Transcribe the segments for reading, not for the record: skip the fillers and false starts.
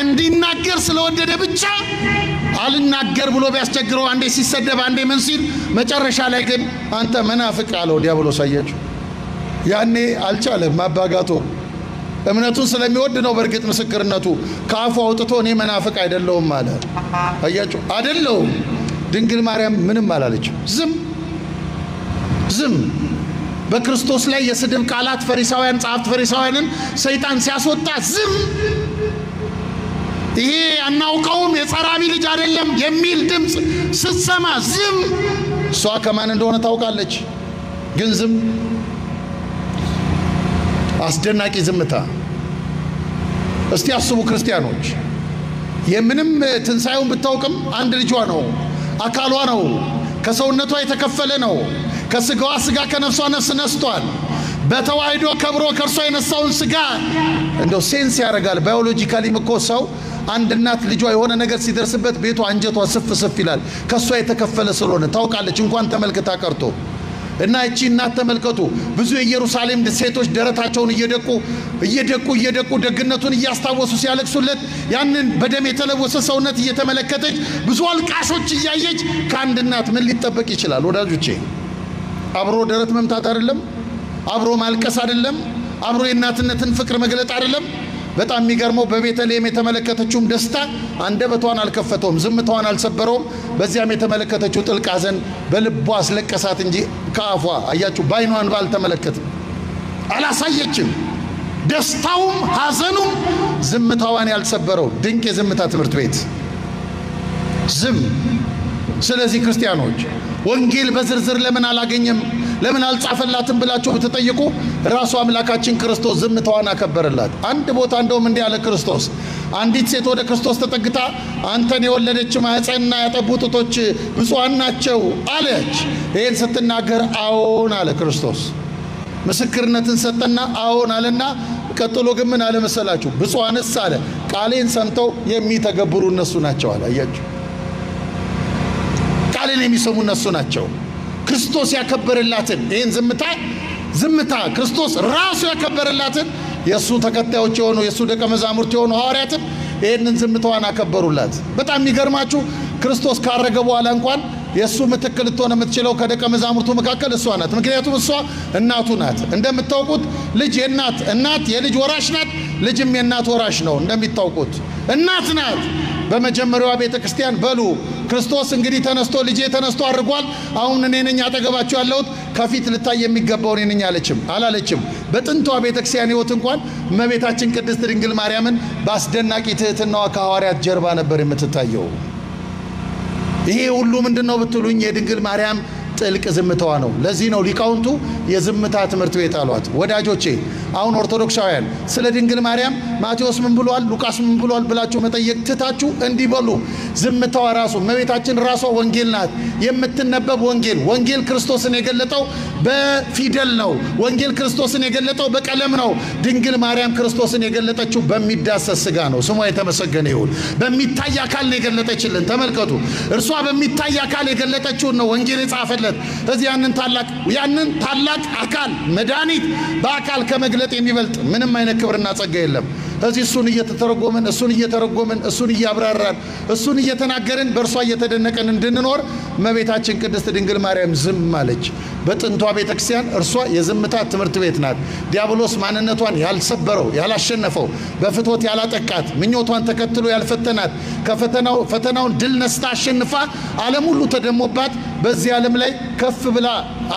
እንዲናገር ስለወደደ ብቻ አልናገር ብሎ ቢያስቸግረው አንዴ ሲሰደብ አንዴ ምን ሲል መጨረሻ ላይ ግን አንተ መናፍቅ አለው ዲያብሎስ። አያችሁ ያኔ አልቻለም ማባጋቶ እምነቱን ስለሚወድ ነው። በርግጥ ምስክርነቱ ካፉ አውጥቶ እኔ መናፍቅ አይደለሁም አለ። አያችሁ አይደለሁም። ድንግል ማርያም ምንም አላለች። ዝም በክርስቶስ ላይ የስድብ ቃላት ፈሪሳውያን ጻፍት ፈሪሳውያንን ሰይጣን ሲያስወጣ ዝም። ይሄ አናውቀውም የጸራቢ ልጅ አይደለም የሚል ድምጽ ስትሰማ ዝም። እሷ ከማን እንደሆነ ታውቃለች፣ ግን ዝም። አስደናቂ ዝምታ። እስቲ አስቡ ክርስቲያኖች፣ የምንም ትንሳኤውን ብታውቅም አንድ ልጇ ነው፣ አካሏ ነው፣ ከሰውነቷ የተከፈለ ነው። ከስጋዋ ስጋ ከነፍሷ ነፍስ ነስቷል። በተዋህዶ ከብሮ ከርሷ የነሳውን ስጋ እንደው ሴንስ ያደርጋል። ባዮሎጂካሊም እኮ ሰው አንድ እናት ልጇ የሆነ ነገር ሲደርስበት ቤቷ አንጀቷ ስፍ ይላል። ከሷ የተከፈለ ስለሆነ ታውቃለች። እንኳን ተመልክታ ቀርቶ እና እቺ እናት ተመልከቱ፣ ብዙ የኢየሩሳሌም ሴቶች ደረታቸውን እየደቁ ደግነቱን እያስታወሱ ሲያለቅሱለት ያንን በደም የተለወሰ ሰውነት እየተመለከተች ብዙ አልቃሾች እያየች ከአንድ እናት ምን ሊጠበቅ ይችላል? ወዳጆቼ አብሮ ደረት መምታት አይደለም፣ አብሮ ማልቀስ አይደለም፣ አብሮ የእናትነትን ፍቅር መግለጥ አይደለም። በጣም የሚገርመው በቤተልሔም የተመለከተችው ደስታ አንደበቷን አልከፈተውም፣ ዝምታዋን አልሰበረውም። በዚያም የተመለከተችው ጥልቅ ሐዘን በልቧ አስለቀሳት እንጂ ከአፏ አያችሁ ባይኗን ባልተመለከተም አላሳየችም። ደስታውም ሐዘኑም ዝምታዋን ያልሰበረው ድንቅ የዝምታ ትምህርት ቤት ዝም። ስለዚህ ክርስቲያኖች ወንጌል በዝርዝር ለምን አላገኘም ለምን አልጻፈላትም ብላችሁ ብትጠይቁ ራሱ አምላካችን ክርስቶስ ዝምታዋን አከበረላት። አንድ ቦታ እንደውም እንዲህ ያለ ክርስቶስ አንዲት ሴት ወደ ክርስቶስ ተጠግታ አንተን የወለደች ማህፀንና ያጠቡ ጡቶች ብፁዓን ናቸው አለች። ይህን ስትናገር አዎን አለ ክርስቶስ። ምስክርነትን ሰጠና አዎን አለና ቀጥሎ ግን ምን አለ መሰላችሁ? ብፁዓንስ አለ ቃሌን ሰምተው የሚተገብሩ እነሱ ናቸው አለ። አያችሁ ቃልን የሚሰሙ እነሱ ናቸው። ክርስቶስ ያከበረላትን ይህን ዝምታ ክርስቶስ ራሱ ያከበረላትን የእሱ ተከታዮች የሆኑ የእሱ ደቀ መዛሙርት የሆኑ ሐዋርያትን ይህንን ዝምታዋን አከበሩላት። በጣም የሚገርማችሁ ክርስቶስ ካረገ በኋላ እንኳን የእሱ ምትክ ልትሆን የምትችለው ከደቀ መዛሙርቱ መካከል እሷ ናት። ምክንያቱም እሷ እናቱ ናት። እንደምታውቁት ልጅ እናት የልጅ ወራሽ ናት፣ ልጅም የእናት ወራሽ ነው። እንደሚታውቁት እናት ናት። በመጀመሪያዋ ቤተ ክርስቲያን በሉ ክርስቶስ እንግዲህ ተነስቶ ልጄ ተነስቶ አድርጓል፣ አሁን እኔ ነኝ አጠገባችሁ ያለሁት፣ ከፊት ልታይ የሚገባው እኔ ነኝ አላለችም። በጥንቷ ቤተ ክርስቲያን ሕይወት እንኳን እመቤታችን ቅድስት ድንግል ማርያምን በአስደናቂ ትህትናዋ ከሐዋርያት ጀርባ ነበር የምትታየው። ይሄ ሁሉ ምንድነው ብትሉኝ የድንግል ማርያም ጥልቅ ዝምታዋ ነው። ለዚህ ነው ሊቃውንቱ የዝምታ ትምህርት ቤት አሏት። ወዳጆቼ አሁን ኦርቶዶክሳውያን ስለ ድንግል ማርያም ማቴዎስ ምን ብሏል፣ ሉቃስ ምን ብሏል ብላችሁ መጠየቅ ትታችሁ እንዲበሉ ዝምታዋ ራሱ እመቤታችን ራሷ ወንጌል ናት። የምትነበብ ወንጌል ክርስቶስን የገለጠው በፊደል ነው። ወንጌል ክርስቶስን የገለጠው በቀለም ነው። ድንግል ማርያም ክርስቶስን የገለጠችው በሚዳሰስ ሥጋ ነው። ስሟ የተመሰገነ ይሁን። በሚታይ አካል ነው የገለጠችልን። ተመልከቱ፣ እርሷ በሚታይ አካል የገለጠችውን ነው ወንጌል የጻፈለት። እዚህ ያንን ታላቅ አካል መድኃኒት በአካል ከመግለጥ የሚበልጥ ምንም አይነት ክብርና ጸጋ የለም። እዚህ እሱን እየተረጎምን እሱን እያብራራን እሱን እየተናገርን በእርሷ እየተደነቀን እንድንኖር እመቤታችን ቅድስት ድንግል ማርያም ዝም አለች። በጥንቷ ቤተክርስቲያን እርሷ የዝምታ ትምህርት ቤት ናት። ዲያብሎስ ማንነቷን ያልሰበረው ያላሸነፈው፣ በፍቶት ያላጠቃት፣ ምኞቷን ተከትሎ ያልፈተናት፣ ፈተናውን ድል ነስታ አሸንፋ ዓለም ሁሉ ተደሞባት በዚህ ዓለም ላይ ከፍ ብላ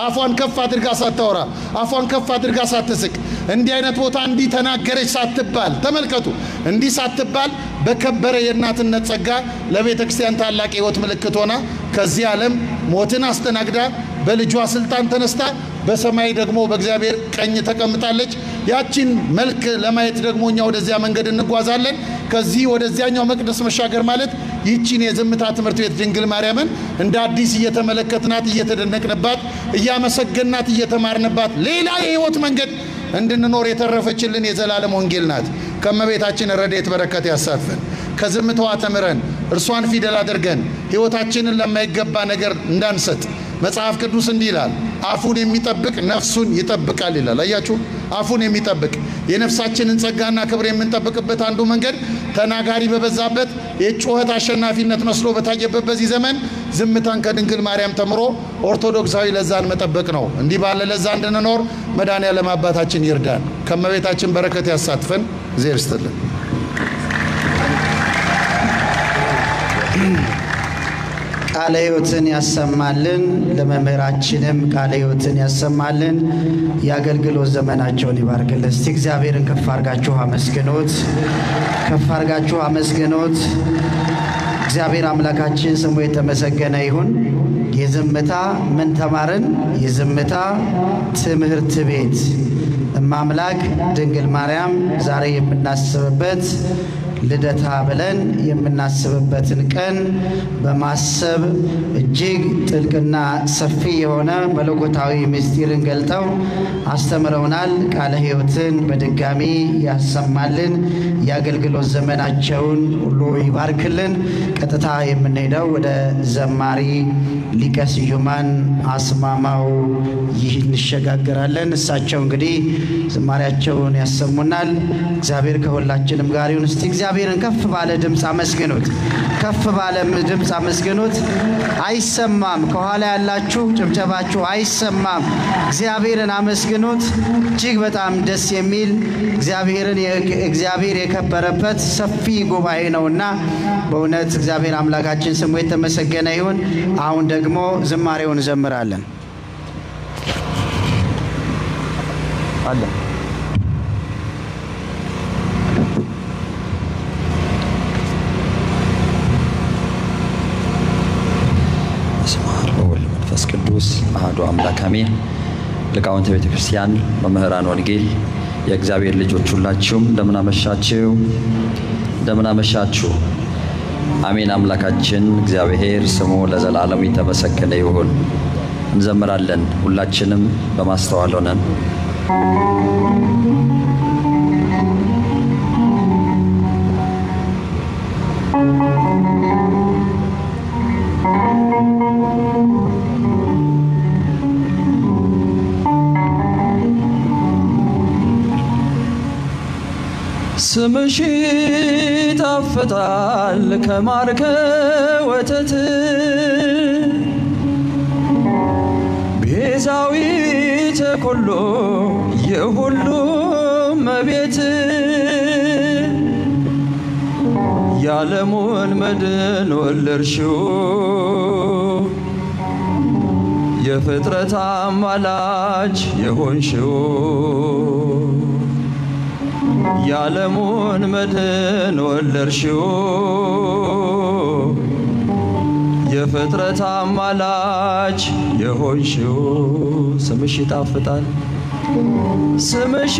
አፏን ከፍ አድርጋ ሳታወራ አፏን ከፍ አድርጋ ሳትስቅ እንዲህ አይነት ቦታ እንዲህ ተናገረች ሳትባል ተመልከቱ፣ እንዲህ ሳትባል በከበረ የእናትነት ጸጋ ለቤተ ክርስቲያን ታላቅ ሕይወት ምልክት ሆና ከዚህ ዓለም ሞትን አስተናግዳ በልጇ ስልጣን ተነስታ በሰማይ ደግሞ በእግዚአብሔር ቀኝ ተቀምጣለች። ያቺን መልክ ለማየት ደግሞ እኛ ወደዚያ መንገድ እንጓዛለን። ከዚህ ወደዚያኛው መቅደስ መሻገር ማለት ይቺን የዝምታ ትምህርት ቤት ድንግል ማርያምን እንደ አዲስ እየተመለከትናት እየተደነቅንባት እያመሰገናት እየተማርንባት ሌላ የሕይወት መንገድ እንድንኖር የተረፈችልን የዘላለም ወንጌል ናት። ከመቤታችን ረድኤት በረከት ያሳትፈን። ከዝምታዋ ተምረን እርሷን ፊደል አድርገን ሕይወታችንን ለማይገባ ነገር እንዳንሰጥ መጽሐፍ ቅዱስ እንዲህ ይላል፣ አፉን የሚጠብቅ ነፍሱን ይጠብቃል ይላል። አያችሁ፣ አፉን የሚጠብቅ የነፍሳችንን ጸጋና ክብር የምንጠብቅበት አንዱ መንገድ ተናጋሪ በበዛበት የጩኸት አሸናፊነት መስሎ በታየበት በዚህ ዘመን ዝምታን ከድንግል ማርያም ተምሮ ኦርቶዶክሳዊ ለዛን መጠበቅ ነው። እንዲህ ባለ ለዛ እንድንኖር መድኃኔዓለም አባታችን ይርዳን። ከመቤታችን በረከት ያሳትፈን። እግዚአብሔር ይስጥልን። ቃለ ሕይወትን ያሰማልን። ለመምህራችንም ቃለ ሕይወትን ያሰማልን። የአገልግሎት ዘመናቸውን ይባርክልን። እስቲ እግዚአብሔርን ከፍ አድርጋችሁ አመስግኑት። ከፍ አድርጋችሁ አመስግኑት። እግዚአብሔር አምላካችን ስሙ የተመሰገነ ይሁን። የዝምታ ምን ተማርን? የዝምታ ትምህርት ቤት እማምላክ ድንግል ማርያም ዛሬ የምናስብበት ልደታ ብለን የምናስብበትን ቀን በማሰብ እጅግ ጥልቅና ሰፊ የሆነ መለኮታዊ ምስጢርን ገልጠው አስተምረውናል። ቃለ ሕይወትን በድጋሚ ያሰማልን። የአገልግሎት ዘመናቸውን ሁሉ ይባርክልን። ቀጥታ የምንሄደው ወደ ዘማሪ ሊቀ ስዩማን አስማማው እንሸጋገራለን። እሳቸው እንግዲህ ዝማሬያቸውን ያሰሙናል። እግዚአብሔር ከሁላችንም ጋር ይሁን። እስቲ እግዚአብሔርን ከፍ ባለ ድምጽ አመስግኑት። ከፍ ባለ ድምጽ አመስግኑት። አይሰማም፣ ከኋላ ያላችሁ ጭብጨባችሁ አይሰማም። እግዚአብሔርን አመስግኑት። እጅግ በጣም ደስ የሚል እግዚአብሔር የከበረበት ሰፊ ጉባኤ ነውና በእውነት እግዚአብሔር አምላካችን ስሙ የተመሰገነ ይሁን። አሁን ደግሞ ዝማሬውን እንዘምራለን። አለ ቅዱስ አሐዱ አምላክ አሜን። ሊቃውንተ ቤተ ክርስቲያን፣ መምህራን ወንጌል፣ የእግዚአብሔር ልጆች ሁላችሁም እንደምን አመሻችሁ። አሜን። አምላካችን እግዚአብሔር ስሙ ለዘላለም የተመሰገነ ይሁን። እንዘምራለን። ሁላችንም በማስተዋል ሆነን ስምሽ ይጣፍጣል ከማር ከወተት ቤዛዊተ ኩሉ የሁሉ እመቤት የዓለሙን መድን ወለድሽው የፍጥረት አማላጅ የሆንሽው የዓለሙን መድን ወለድሽው የፍጥረት አማላጅ የሆንሽው ስምሽ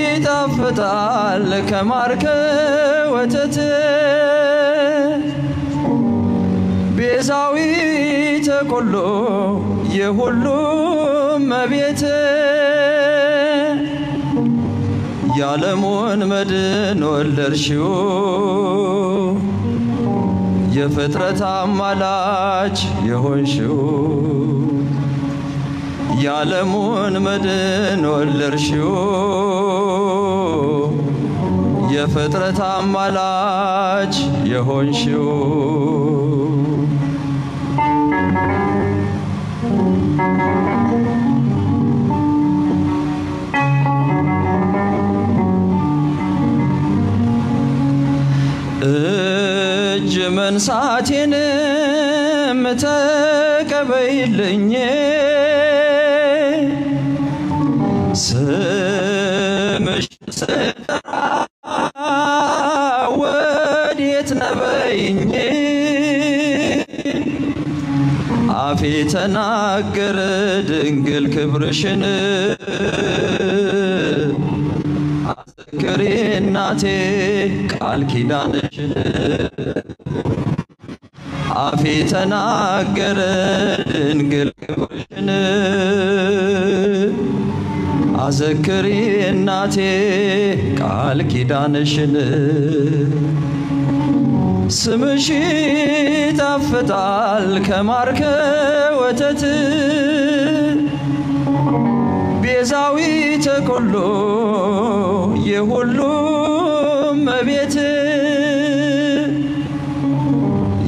ይጣፍጣል ከማር ከወተት ቤዛዊተ ኩሉ የሁሉ እመቤት የዓለሙን መድን ወለድሽው የፍጥረት አማላጅ የሆንሽው የዓለሙን መድን ወለድሽው የፍጥረት አማላጅ የሆንሽው እጅ መንሳቴንም ተቀበይልኝ ስምሽ ስጠራ ወዴት ነበይኝ አፌ ተናገረ ድንግል ክብርሽን አዘክሪ እናቴ ቃል ኪዳንሽን አፌ ተናገረ ድንግል ክብርሽን አዘክሪ እናቴ ቃል ኪዳንሽን ስምሽ ይጣፍጣል ከማር ከወተት ቤዛዊተ ኩሉ የሁሉም እመቤት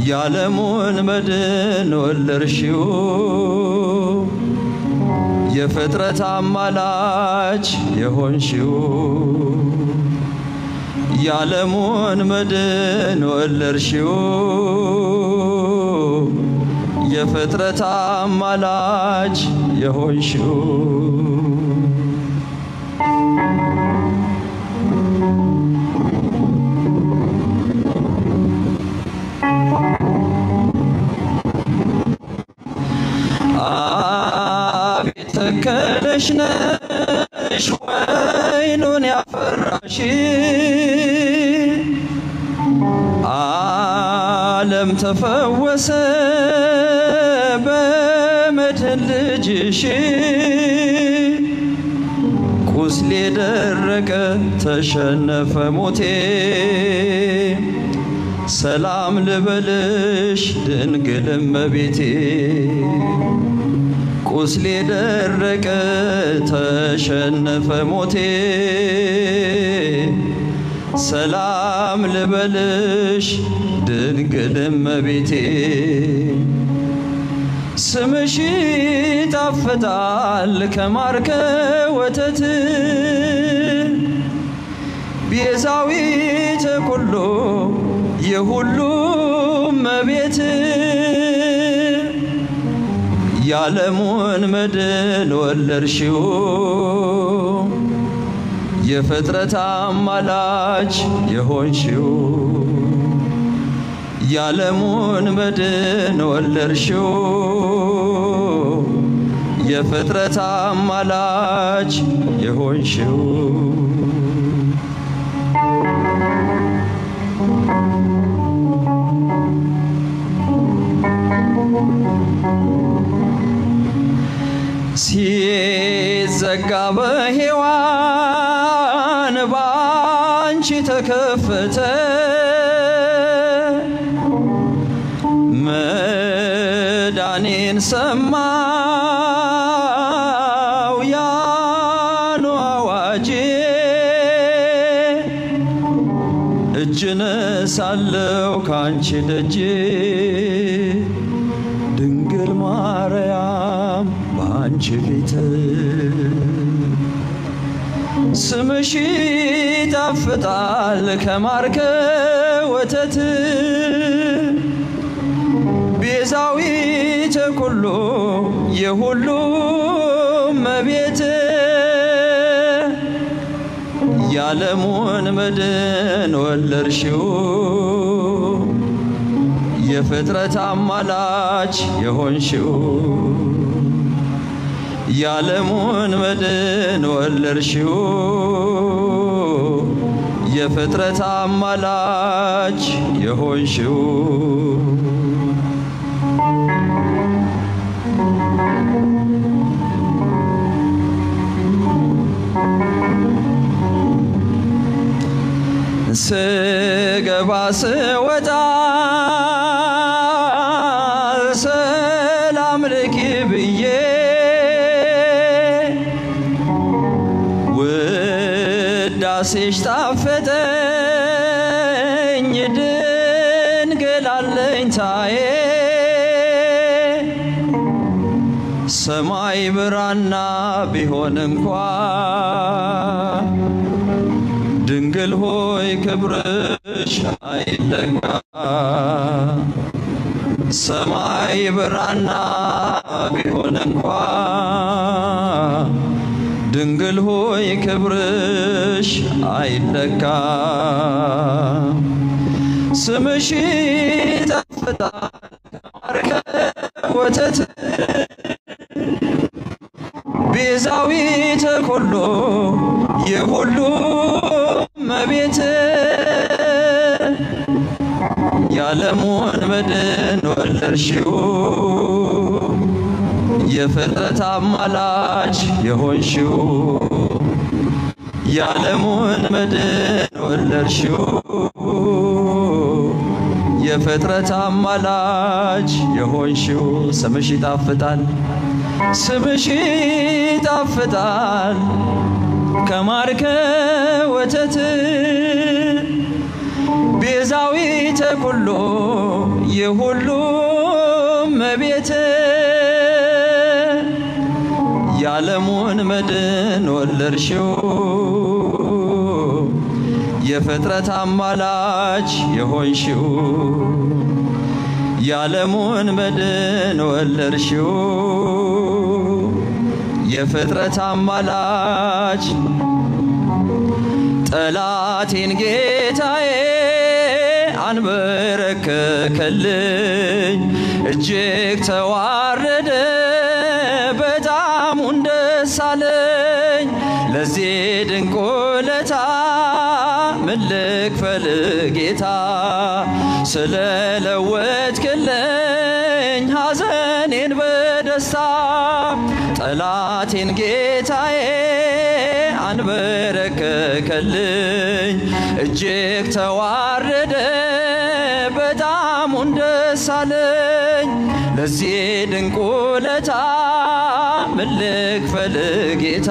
የዓለሙን መድን ወለድሽው የፍጥረት አማላጅ የሆንሽው የዓለሙን መድን ወለድሽው የፍጥረት አማላጅ የሆንሽው ተከለሽ ነሽ ወይኑን ያፈራሽ ዓለም ተፈወሰ በመድህን ልጅሽ ቁስሌ ደረቀ ተሸነፈ ሞቴ ሰላም ልበልሽ ድንግል እመቤቴ ቁስሌ ደረቀ ተሸነፈ ሞቴ ሰላም ልበልሽ ድንግል እመቤቴ ስምሽ ይጣፍጣል ከማር ከወተት ቤዛዊተ ኩሉ የሁሉም እመቤት የዓለሙን መድን ወለድሽው የፍጥረት አማላጅ የሆንሽው የዓለሙን መድን ወለድሽው የፍጥረት አማላጅ የሆንሽው ሲዘጋ በሔዋን ባንቺ ተከፈተ መዳኔን ሰማው ያኑ አዋጄ እጅ ነሳለው ካንቺ ደጅ ድንግል ማርያም ባንቺ ፊት ስምሽ ይጣፍጣል ከማር ከወተት ቤዛዊተ ኩሉ የሁሉም እመቤት የዓለሙን መድን ወለድሽው የፍጥረት አማላጅ የሆንሽው የዓለሙን መድን ወለድሽው የፍጥረት አማላጅ የሆንሽው ስገባ ስወጣ ሰላም ልኪ ብዬ ውዳሴሽ ጣፈጠኝ ድንግል አለኝታዬ ሰማይ ብራና ቢሆን እንኳ ድንግል ሆይ ክብርሽ አይለካ ሰማይ ብራና ቢሆን እንኳ ድንግል ሆይ ክብርሽ አይለካ ስምሽ ይጣፍጣል ከማር ከወተት ቤዛዊተ ኩሉ የሁሉም እመቤት የዓለሙን መድን ወለድሽው የፍጥረት አማላጅ የሆንሽው የዓለሙን መድን ወለድሽው የፍጥረት አማላጅ የሆንሽው ስምሽ ይጣፍጣል ስምሽ ይጣፍጣል ከማር ከወተት ቤዛዊተ ኩሉ የሁሉ እመቤት የዓለሙን መድን ወለድሽው የፍጥረት አማላጅ የሆንሽው የዓለሙን መድን ወለድሽው የፍጥረት አማላጅ ጠላቴን ጌታዬ አንበረከከልኝ እጅግ ተዋረደ በጣም ደስ አለኝ ለዚህ ድንቅ ውለታ ምን ልክፈል ጌታ ስለለወጥክልኝ ሐዘኔን በደስታ ጠላቴን ጌታዬ አንበረከከልኝ እጅግ ተዋረደ በጣም ደስ አለኝ ለዚህ ድንቅ ውለታ ምን ልክፈል ጌታ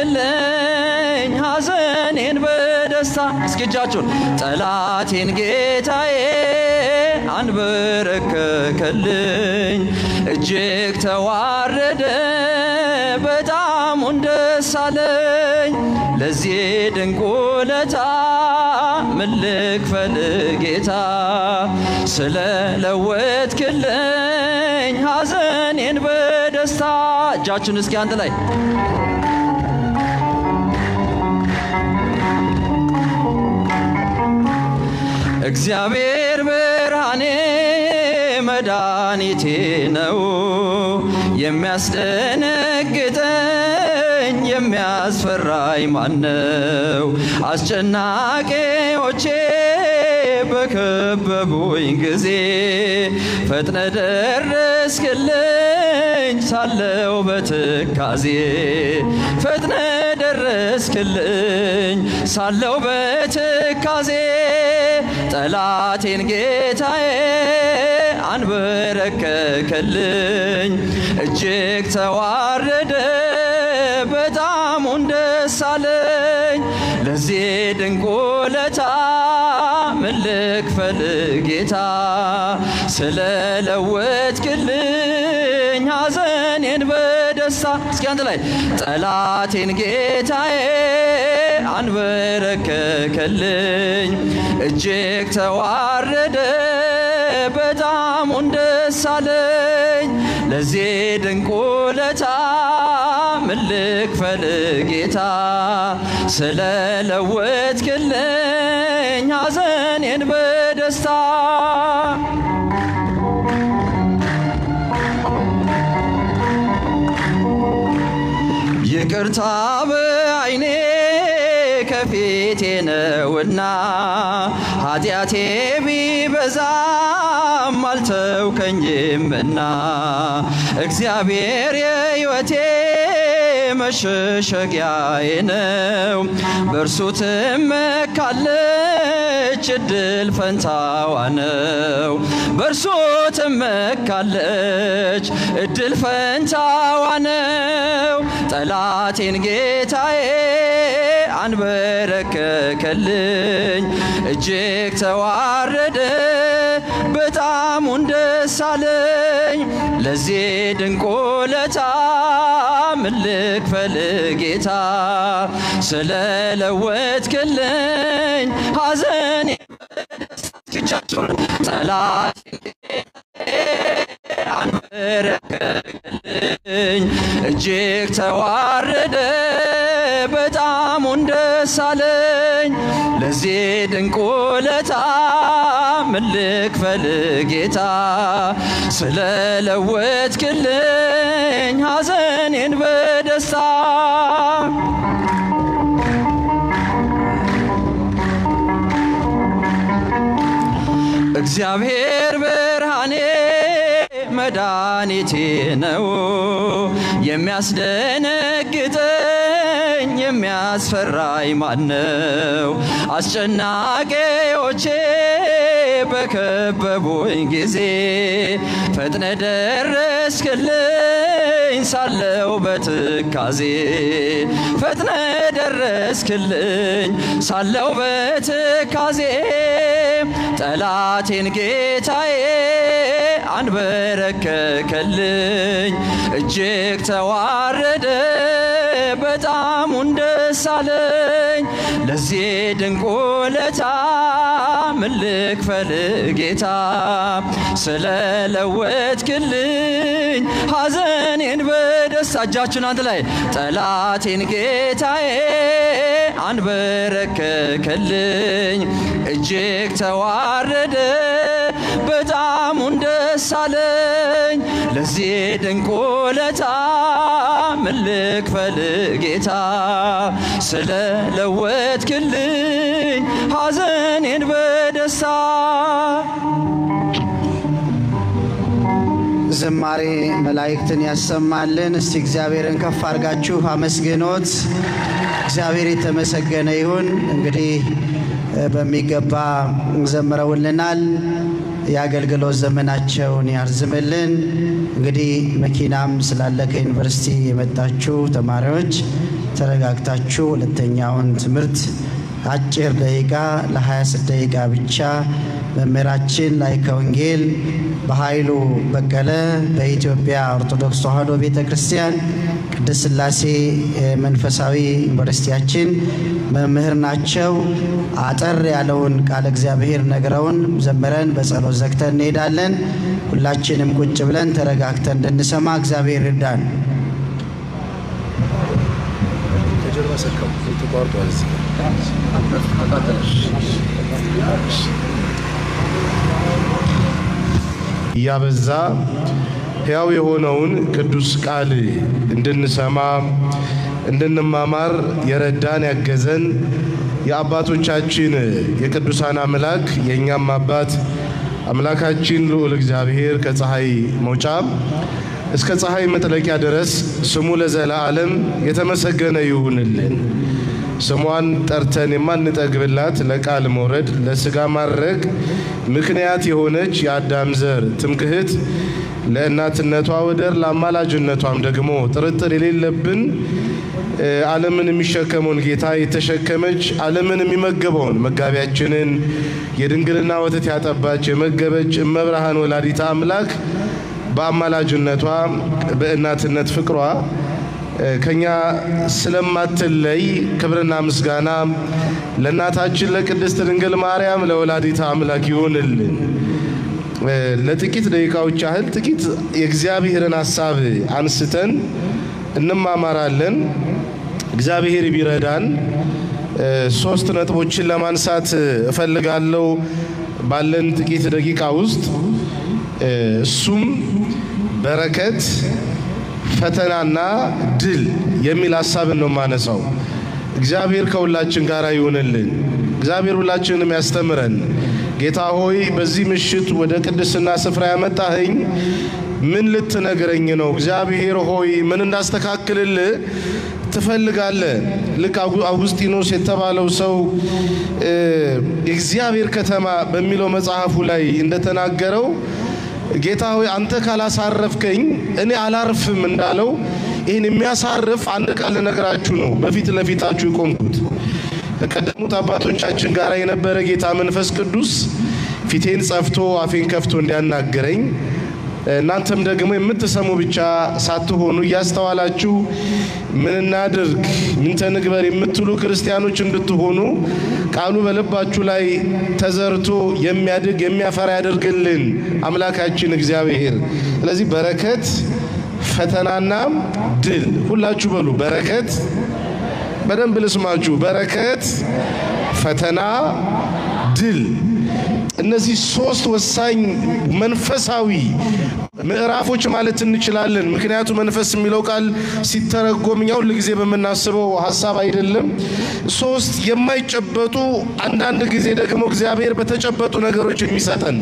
ስለለወጥክልኝ ሐዘኔን በደስታ እስኪ እጃችሁን ጠላቴን ጌታዬ አንበረከከልኝ እጅግ ተዋረደ በጣም ደስ አለኝ ለዚህ ድንቅ ውለታ ምን ልክፈል ጌታ ስለለወጥክልኝ ሐዘኔን በደስታ እጃችሁን እስኪ አንድ ላይ እግዚአብሔር ብርሃኔ መድኃኒቴ ነው የሚያስደነግጠኝ የሚያስፈራኝ ማነው አስጨናቂዎቼ በከበቡኝ ጊዜ ፈጥነ ደረስክልኝ ሳለው በትካዜ ፈጥነ ደረስክልኝ ሳለው በትካዜ ጠላቴን ጌታዬ አንበረከከልኝ እጅግ ተዋረደ በጣም ደስ አለኝ ለዚህ ድንቅ ውለታ ምን ልክፈል ጌታ ስለለወጥክልኝ ሐዘኔን በደስታ እስኪ አንድ ላይ ጠላቴን ጌታዬ አንበረከከልኝ እጅግ ተዋረደ በጣም ደስ አለኝ ለዚህ ድንቅ ውለታ ምን ልክፈል ጌታ ስለለወጥክልኝ ሐዘኔን በደስታ ይቅርታ በዓይኔ ከፊቴ ነውና ኃጢአቴ ቢበዛም አልተውከኝምና እግዚአብሔር የሕይወቴ መሸሸጊያዬ ነው በእርሱ ትመካለች እድል ፈንታዋ ነው በእርሱ ትመካለች እድል ፈንታዋ ነው ጠላቴን ጌታዬ አንበረከከልኝ እጅግ ተዋረደ በጣም ደስ አለኝ ለዚህ ድንቅ ውለታ ምን ልክፈል ጌታ ስለለወጥክልኝ ሐዘኔን ጠላቴን አንበረከከልኝ እጅግ ተዋረደ በጣም ደስ አለኝ ለዚህ ድንቅ ውለታ ምን ልክፈል ጌታ ስለለወጥክልኝ ሐዘኔን በደስታ እግዚአብሔር ብርሃኔ መድኃኒቴ ነው የሚያስደነግጠኝ የሚያስፈራኝ ማነው? አስጨናቂዎቼ በከበቡኝ ጊዜ ፈጥነ ደረስክልኝ ሳለው በትካዜ ፈጥነ ደረስክልኝ ሳለው በትካዜ ጠላቴን ጌታዬ አንበረከከልኝ እጅግ ተዋረደ በጣም ደስ አለኝ ለዚህ ድንቅ ውለታ ምን ልክፈል ጌታ ስለለወጥክልኝ ሐዘኔን በደስታ እጃችሁን አንድ ላይ ጠላቴን ጌታዬ አንበረከከልኝ እጅግ ተዋረደ በጣም ደስ አለኝ ለዚህ ድንቅ ውለታ ምን ልክፈል ጌታ ስለለወጥክልኝ ሐዘኔን በደስታ ዝማሬ መላእክትን ያሰማልን። እስቲ እግዚአብሔርን ከፍ አድርጋችሁ አመስግኑት። እግዚአብሔር የተመሰገነ ይሁን። እንግዲህ በሚገባ ዘምረውልናል። የአገልግሎት ዘመናቸውን ያርዝምልን። እንግዲህ መኪናም ስላለ ከዩኒቨርሲቲ የመጣችሁ ተማሪዎች ተረጋግታችሁ ሁለተኛውን ትምህርት አጭር ደቂቃ ለ26 ደቂቃ ብቻ መምህራችን ላይከ ወንጌል በኃይሉ በቀለ በኢትዮጵያ ኦርቶዶክስ ተዋሕዶ ቤተክርስቲያን ቅድስት ሥላሴ መንፈሳዊ ዩኒቨርሲቲያችን መምህር ናቸው። አጠር ያለውን ቃል እግዚአብሔር ነግረውን ዘምረን በጸሎት ዘግተን እንሄዳለን። ሁላችንም ቁጭ ብለን ተረጋግተን እንድንሰማ እግዚአብሔር ይርዳን። ያበዛ ሕያው የሆነውን ቅዱስ ቃል እንድንሰማ እንድንማማር የረዳን ያገዘን የአባቶቻችን የቅዱሳን አምላክ የኛም አባት አምላካችን ልዑል እግዚአብሔር ከፀሐይ መውጫ እስከ ፀሐይ መጥለቂያ ድረስ ስሙ ለዘላለም የተመሰገነ ይሁንልን። ስሟን ጠርተን የማንጠግብላት ለቃል መውረድ ለሥጋ ማድረግ ምክንያት የሆነች የአዳም ዘር ትምክህት ለእናትነቷ ወደር ለአማላጅነቷም ደግሞ ጥርጥር የሌለብን ዓለምን የሚሸከመውን ጌታ የተሸከመች ዓለምን የሚመገበውን መጋቢያችንን የድንግልና ወተት ያጠባች የመገበች እመብርሃን ወላዲተ አምላክ በአማላጅነቷ በእናትነት ፍቅሯ ከኛ ስለማትለይ ክብርና ምስጋና ለእናታችን ለቅድስት ድንግል ማርያም ለወላዲተ አምላክ ይሁንልን። ለጥቂት ደቂቃዎች ያህል ጥቂት የእግዚአብሔርን ሐሳብ አንስተን እንማማራለን። እግዚአብሔር ቢረዳን ሶስት ነጥቦችን ለማንሳት እፈልጋለሁ ባለን ጥቂት ደቂቃ ውስጥ። እሱም በረከት፣ ፈተናና ድል የሚል ሐሳብን ነው ማነሳው። እግዚአብሔር ከሁላችን ጋር ይሁንልን። እግዚአብሔር ሁላችንንም ያስተምረን። ጌታ ሆይ በዚህ ምሽት ወደ ቅድስና ስፍራ ያመጣኸኝ ምን ልትነግረኝ ነው? እግዚአብሔር ሆይ ምን እንዳስተካክልልህ ትፈልጋለህ? ልክ አውግስጢኖስ የተባለው ሰው እግዚአብሔር ከተማ በሚለው መጽሐፉ ላይ እንደተናገረው ጌታ ሆይ አንተ ካላሳረፍከኝ እኔ አላርፍም እንዳለው ይህን የሚያሳርፍ አንድ ቃል ልነግራችሁ ነው በፊት ለፊታችሁ የቆምኩት። ከቀደሙት አባቶቻችን ጋር የነበረ ጌታ መንፈስ ቅዱስ ፊቴን ጸፍቶ አፌን ከፍቶ እንዲያናገረኝ እናንተም ደግሞ የምትሰሙ ብቻ ሳትሆኑ እያስተዋላችሁ ምን እናድርግ ምን ተንግበር የምትሉ ክርስቲያኖች እንድትሆኑ ቃሉ በልባችሁ ላይ ተዘርቶ የሚያድግ የሚያፈራ ያደርግልን አምላካችን እግዚአብሔር። ስለዚህ በረከት፣ ፈተናና ድል ሁላችሁ በሉ። በረከት በደንብ ልስማችሁ። በረከት፣ ፈተና፣ ድል። እነዚህ ሶስት ወሳኝ መንፈሳዊ ምዕራፎች ማለት እንችላለን። ምክንያቱም መንፈስ የሚለው ቃል ሲተረጎምኛው ለጊዜ በመናስበው ሐሳብ አይደለም። ሶስት የማይጨበጡ አንዳንድ ጊዜ ደግሞ እግዚአብሔር በተጨበጡ ነገሮች የሚሰጠን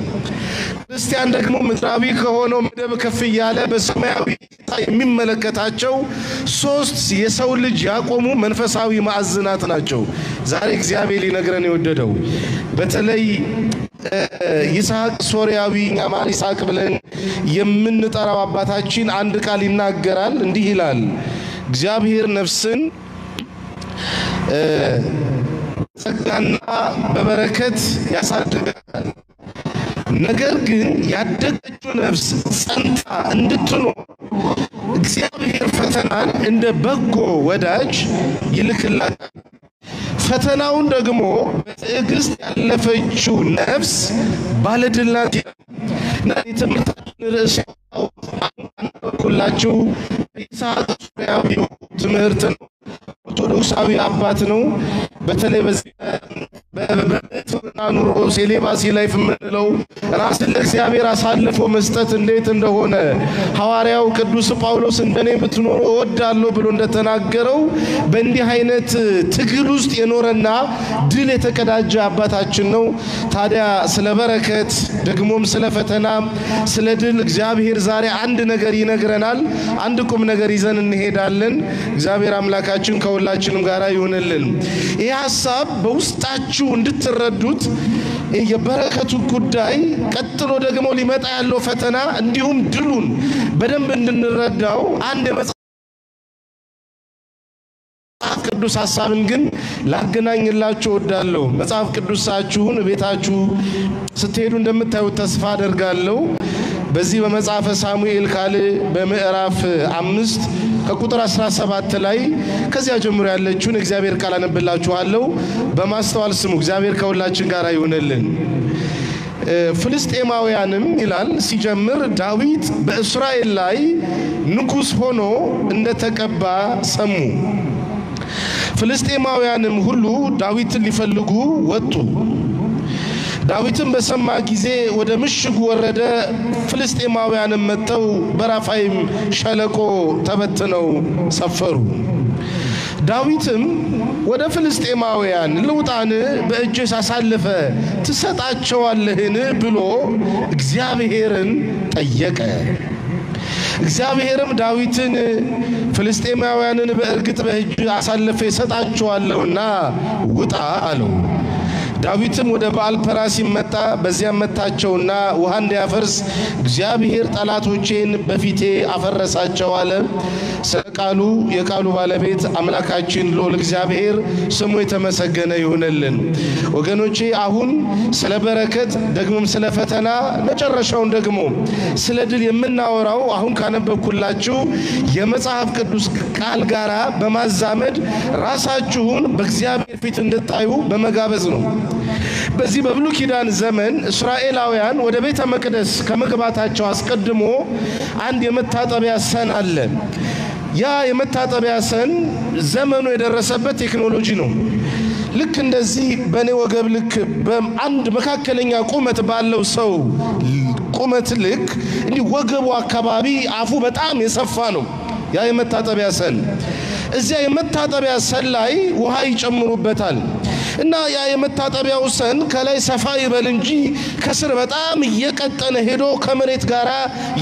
ክርስቲያን ደግሞ ምድራዊ ከሆነው መደብ ከፍ ያለ በሰማያዊ የሚመለከታቸው ሶስት የሰው ልጅ ያቆሙ መንፈሳዊ ማዕዝናት ናቸው። ዛሬ እግዚአብሔር ሊነግረን የወደደው በተለይ ይስሐቅ ሶርያዊ አማር ይስሐቅ ብለን የምንጠራው አባታችን አንድ ቃል ይናገራል። እንዲህ ይላል፣ እግዚአብሔር ነፍስን ጸጋና በበረከት ያሳድጋል፣ ነገር ግን ያደገችው ነፍስ ጸንታ እንድትኖር እግዚአብሔር ፈተናን እንደ በጎ ወዳጅ ይልክላታል። ፈተናውን ደግሞ በትዕግስት ያለፈችው ነፍስ ባለድል ናት። እና የትምህርታችን ርዕስ ሁላችሁ ይስሐቅ ሶርያዊ ትምህርት ነው። ኦርቶዶክሳዊ አባት ነው። በተለይ በዚህ በኑሮ ሴሌባሲ ላይፍ የምንለው ራስን ለእግዚአብሔር አሳልፎ መስጠት እንዴት እንደሆነ ሐዋርያው ቅዱስ ጳውሎስ እንደኔ ብትኖሩ እወዳለሁ ብሎ እንደተናገረው በእንዲህ አይነት ትግል ውስጥ የኖረና ድል የተቀዳጀ አባታችን ነው። ታዲያ ስለ በረከት ደግሞም ስለ ፈተና ስለ ድል እግዚአብሔር ዛሬ አንድ ነገር ይነግረናል። አንድ ቁም ነገር ይዘን እንሄዳለን። እግዚአብሔር አምላካችን ከሁላችንም ጋር ይሁንልን። ይህ ሐሳብ በውስጣችሁ እንድትረዱት የበረከቱ ጉዳይ ቀጥሎ ደግሞ ሊመጣ ያለው ፈተና እንዲሁም ድሉን በደንብ እንድንረዳው አንድ መጽሐፍ ቅዱስ ሐሳብን ግን ላገናኝላችሁ እወዳለሁ። መጽሐፍ ቅዱሳችሁን ቤታችሁ ስትሄዱ እንደምታዩት ተስፋ አደርጋለሁ። በዚህ በመጽሐፈ ሳሙኤል ካልዕ በምዕራፍ 5 ከቁጥር 17 ላይ ከዚያ ጀምሮ ያለችውን እግዚአብሔር ቃል አነብላችኋለሁ። በማስተዋል ስሙ። እግዚአብሔር ከሁላችን ጋር ይሁንልን። ፍልስጤማውያንም ይላል ሲጀምር ዳዊት በእስራኤል ላይ ንጉሥ ሆኖ እንደተቀባ ሰሙ። ፍልስጤማውያንም ሁሉ ዳዊትን ሊፈልጉ ወጡ። ዳዊትን በሰማ ጊዜ ወደ ምሽጉ ወረደ። ፍልስጤማውያንም መጥተው በራፋይም ሸለቆ ተበትነው ሰፈሩ። ዳዊትም ወደ ፍልስጤማውያን ልውጣን በእጅህ አሳልፈ ትሰጣቸዋለህን ብሎ እግዚአብሔርን ጠየቀ። እግዚአብሔርም ዳዊትን ፍልስጤማውያንን በእርግጥ በእጅህ አሳልፈ ይሰጣቸዋለሁና ውጣ አለው። ዳዊትም ወደ በአል ፐራሲም መጣ። በዚያም መታቸውና ውሃ እንዲያፈርስ እግዚአብሔር ጠላቶቼን በፊቴ አፈረሳቸው አለ። ስለ ቃሉ የቃሉ ባለቤት አምላካችን ልዑል እግዚአብሔር ስሙ የተመሰገነ ይሁንልን። ወገኖቼ አሁን ስለ በረከት ደግሞም ስለ ፈተና መጨረሻውን ደግሞ ስለ ድል የምናወራው አሁን ካነበብኩላችሁ የመጽሐፍ ቅዱስ ቃል ጋራ በማዛመድ ራሳችሁን በእግዚአብሔር ፊት እንድታዩ በመጋበዝ ነው። በዚህ በብሉይ ኪዳን ዘመን እስራኤላውያን ወደ ቤተ መቅደስ ከመግባታቸው አስቀድሞ አንድ የመታጠቢያ ሰን አለ። ያ የመታጠቢያ ሰን ዘመኑ የደረሰበት ቴክኖሎጂ ነው። ልክ እንደዚህ በኔ ወገብ ልክ በአንድ መካከለኛ ቁመት ባለው ሰው ቁመት ልክ እንዲህ ወገቡ አካባቢ አፉ በጣም የሰፋ ነው ያ የመታጠቢያ ሰን። እዚያ የመታጠቢያ ሰን ላይ ውሃ ይጨምሩበታል እና ያ የመታጠቢያው ሰን ከላይ ሰፋ ይበል እንጂ ከስር በጣም እየቀጠነ ሄዶ ከመሬት ጋራ